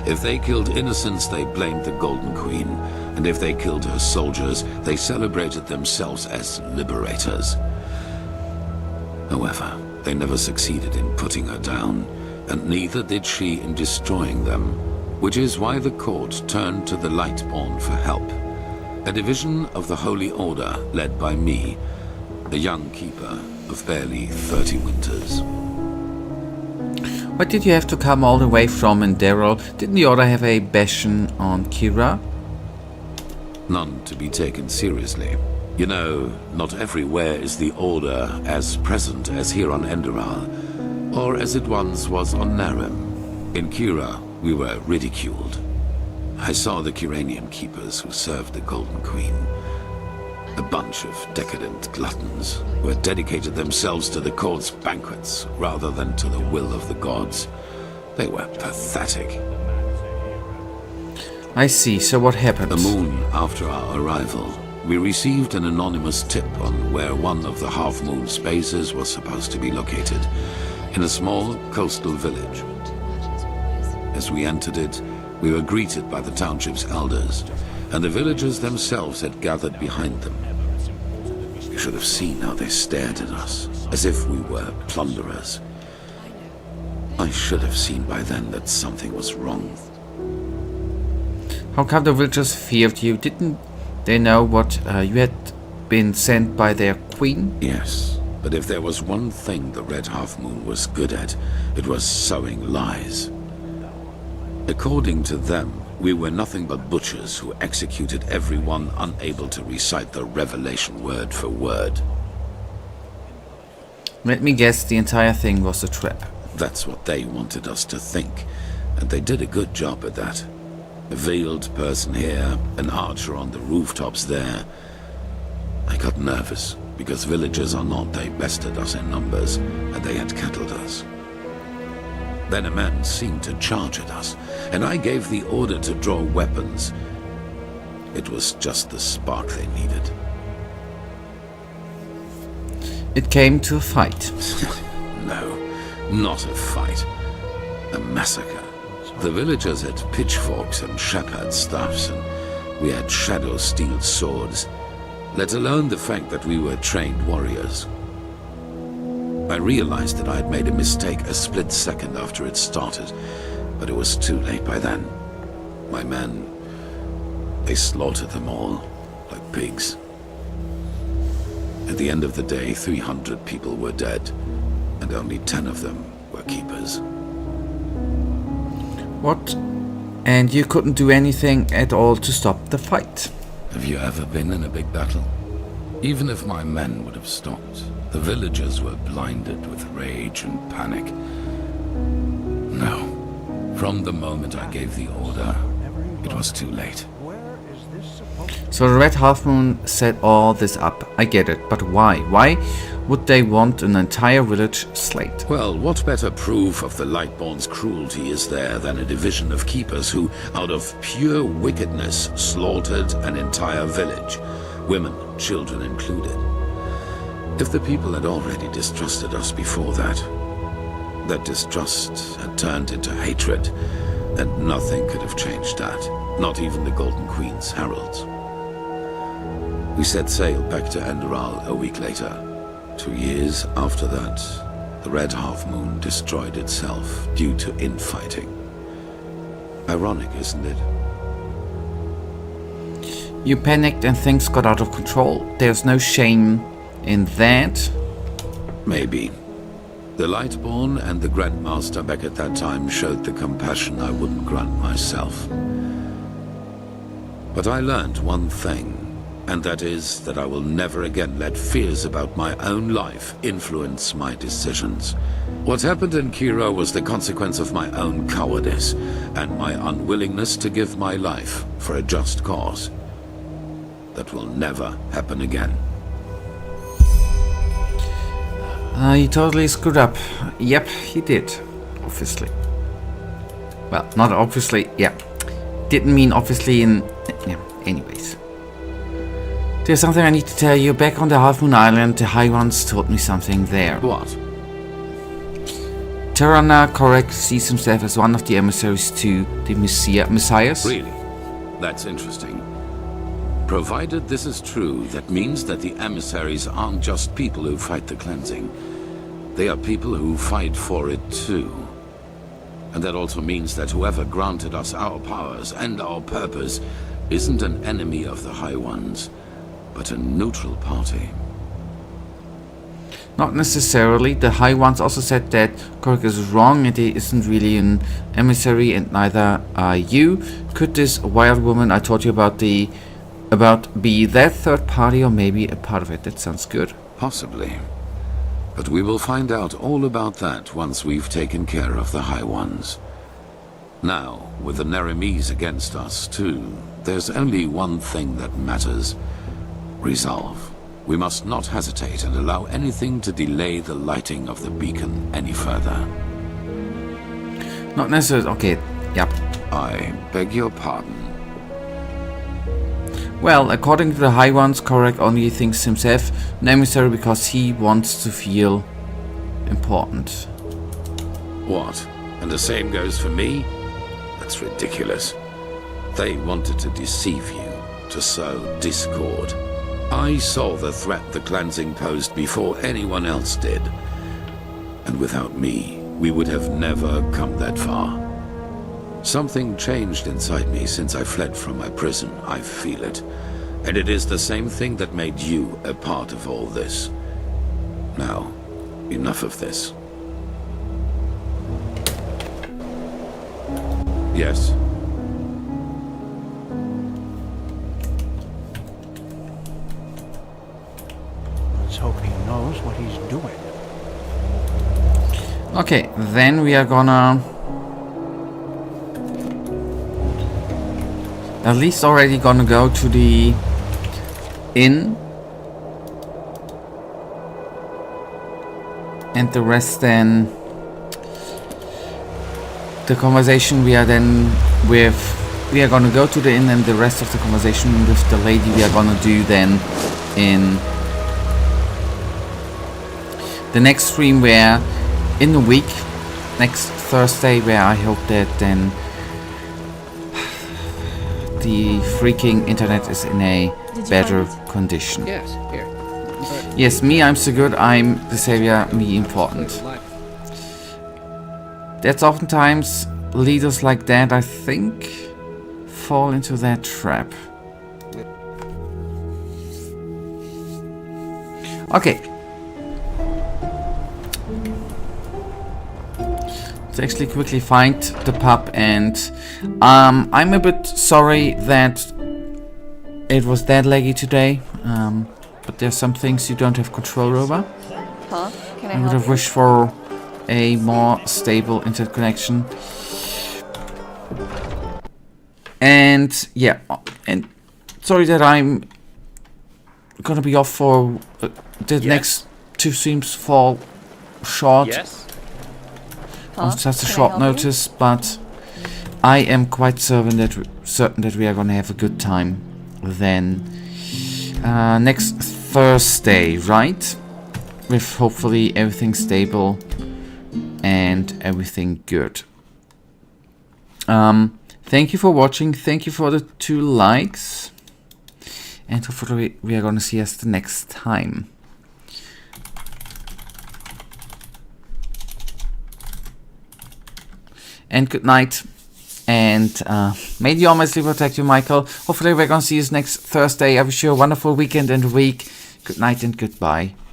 If they killed innocents, they blamed the Golden Queen, and if they killed her soldiers, they celebrated themselves as liberators. However, they never succeeded in putting her down, and neither did she in destroying them, which is why the court turned to the Lightborn for help. A division of the Holy Order led by me, a young keeper of barely 30 winters. Why did you have to come all the way from Enderal? Didn't the Order have a bastion on Kira? None to be taken seriously. You know, not everywhere is the Order as present as here on Enderal, or as it once was on Narim. In Kira, we were ridiculed. I saw the Kiranian keepers who served the Golden Queen. A bunch of decadent gluttons who had dedicated themselves to the court's banquets rather than to the will of the gods. They were pathetic. I see, so what happened? The moon after our arrival, we received an anonymous tip on where one of the half-moon spaces was supposed to be located, in a small coastal village. As we entered it, we were greeted by the township's elders, and the villagers themselves had gathered behind them. You should have seen how they stared at us, as if we were plunderers. I should have seen by then that something was wrong. How come the villagers feared you? Didn't they know what you had been sent by their queen? Yes, but if there was one thing the Red Half-Moon was good at, it was sowing lies. According to them, we were nothing but butchers who executed everyone unable to recite the Revelation word for word. Let me guess, the entire thing was a trap. That's what they wanted us to think, and they did a good job at that. A veiled person here, an archer on the rooftops there. I got nervous, because villagers or not, they bested us in numbers, and they had cattled us. Then a man seemed to charge at us, and I gave the order to draw weapons. It was just the spark they needed. It came to a fight. No, not a fight. A massacre. The villagers had pitchforks and shepherd staffs, and we had shadow steel swords, let alone the fact that we were trained warriors. I realized that I had made a mistake a split second after it started, but it was too late by then. My men, they slaughtered them all, like pigs. At the end of the day, 300 people were dead, and only 10 of them were keepers. What? And you couldn't do anything at all to stop the fight? Have you ever been in a big battle? Even if my men would have stopped, the villagers were blinded with rage and panic. No. From the moment I gave the order, it was too late. So the Red Half-Moon set all this up. I get it, but why? Why would they want an entire village slayed? Well, what better proof of the Lightborn's cruelty is there than a division of keepers who, out of pure wickedness, slaughtered an entire village, women, children included. If the people had already distrusted us before that, that distrust had turned into hatred, and nothing could have changed that, not even the Golden Queen's heralds. We set sail back to Enderal a week later. 2 years after that, the Red Half-Moon destroyed itself due to infighting. Ironic, isn't it? You panicked and things got out of control. There's no shame in that. Maybe. The Lightborn and the Grandmaster back at that time showed the compassion I wouldn't grant myself. But I learned one thing, and that is that I will never again let fears about my own life influence my decisions. What happened in Kira was the consequence of my own cowardice, and my unwillingness to give my life for a just cause. That will never happen again. He totally screwed up. Yep, he did. Obviously. Well, not obviously, yeah. Didn't mean obviously in... Yeah, anyways. There's something I need to tell you. Back on the Half Moon Island, the High Ones told me something there. What? Tirana correctly sees himself as one of the emissaries to the Messiahs. Really? That's interesting. Provided this is true, that means that the emissaries aren't just people who fight the cleansing. they are people who fight for it too. And that also means that whoever granted us our powers and our purpose isn't an enemy of the High Ones, but a neutral party. Not necessarily. The High Ones also said that Korok is wrong and he isn't really an emissary, and neither are you. Could this wild woman I told you about be that third party, or maybe a part of it? That sounds good. Possibly. But we will find out all about that once we've taken care of the High Ones. Now, with the Neremes against us too, there's only one thing that matters. Resolve. We must not hesitate and allow anything to delay the lighting of the beacon any further. Not necessarily. Okay, yep. I beg your pardon. Well, according to the High Ones, Korok only thinks himself an emissary because he wants to feel important. What? And the same goes for me? That's ridiculous. They wanted to deceive you, to sow discord. I saw the threat the cleansing posed before anyone else did. And without me, we would have never come that far. Something changed inside me since I fled from my prison. I feel it. And it is the same thing that made you a part of all this. Now, enough of this. Yes. Let's hope he knows what he's doing. Okay, then we are gonna at least already gonna go to the inn, and the rest then the conversation we are gonna go to the inn, and the rest of the conversation with the lady we are gonna do then in the next stream, where in a week, next Thursday, where I hope that then the freaking internet is in a better condition. Yes, here. Yes, me, I'm so good, I'm the savior, me important. That's oftentimes leaders like that, I think, fall into that trap. Okay. Let's actually quickly find the pub, and I'm a bit sorry that it was that laggy today, but there's some things you don't have control over. Huh? Can I I would help have you? wished for a more stable internet connection. And yeah, and sorry that I'm gonna be off for the next two streams fall short. Yes. On such a short notice, but I am quite certain that we are gonna have a good time then next Thursday, right? With hopefully everything stable and everything good. Thank you for watching, thank you for the 2 likes, and hopefully we are gonna see us the next time. And good night, and may the Almighty protect you, Michael. Hopefully we're gonna see you next Thursday. I wish you a wonderful weekend and week. Good night and goodbye.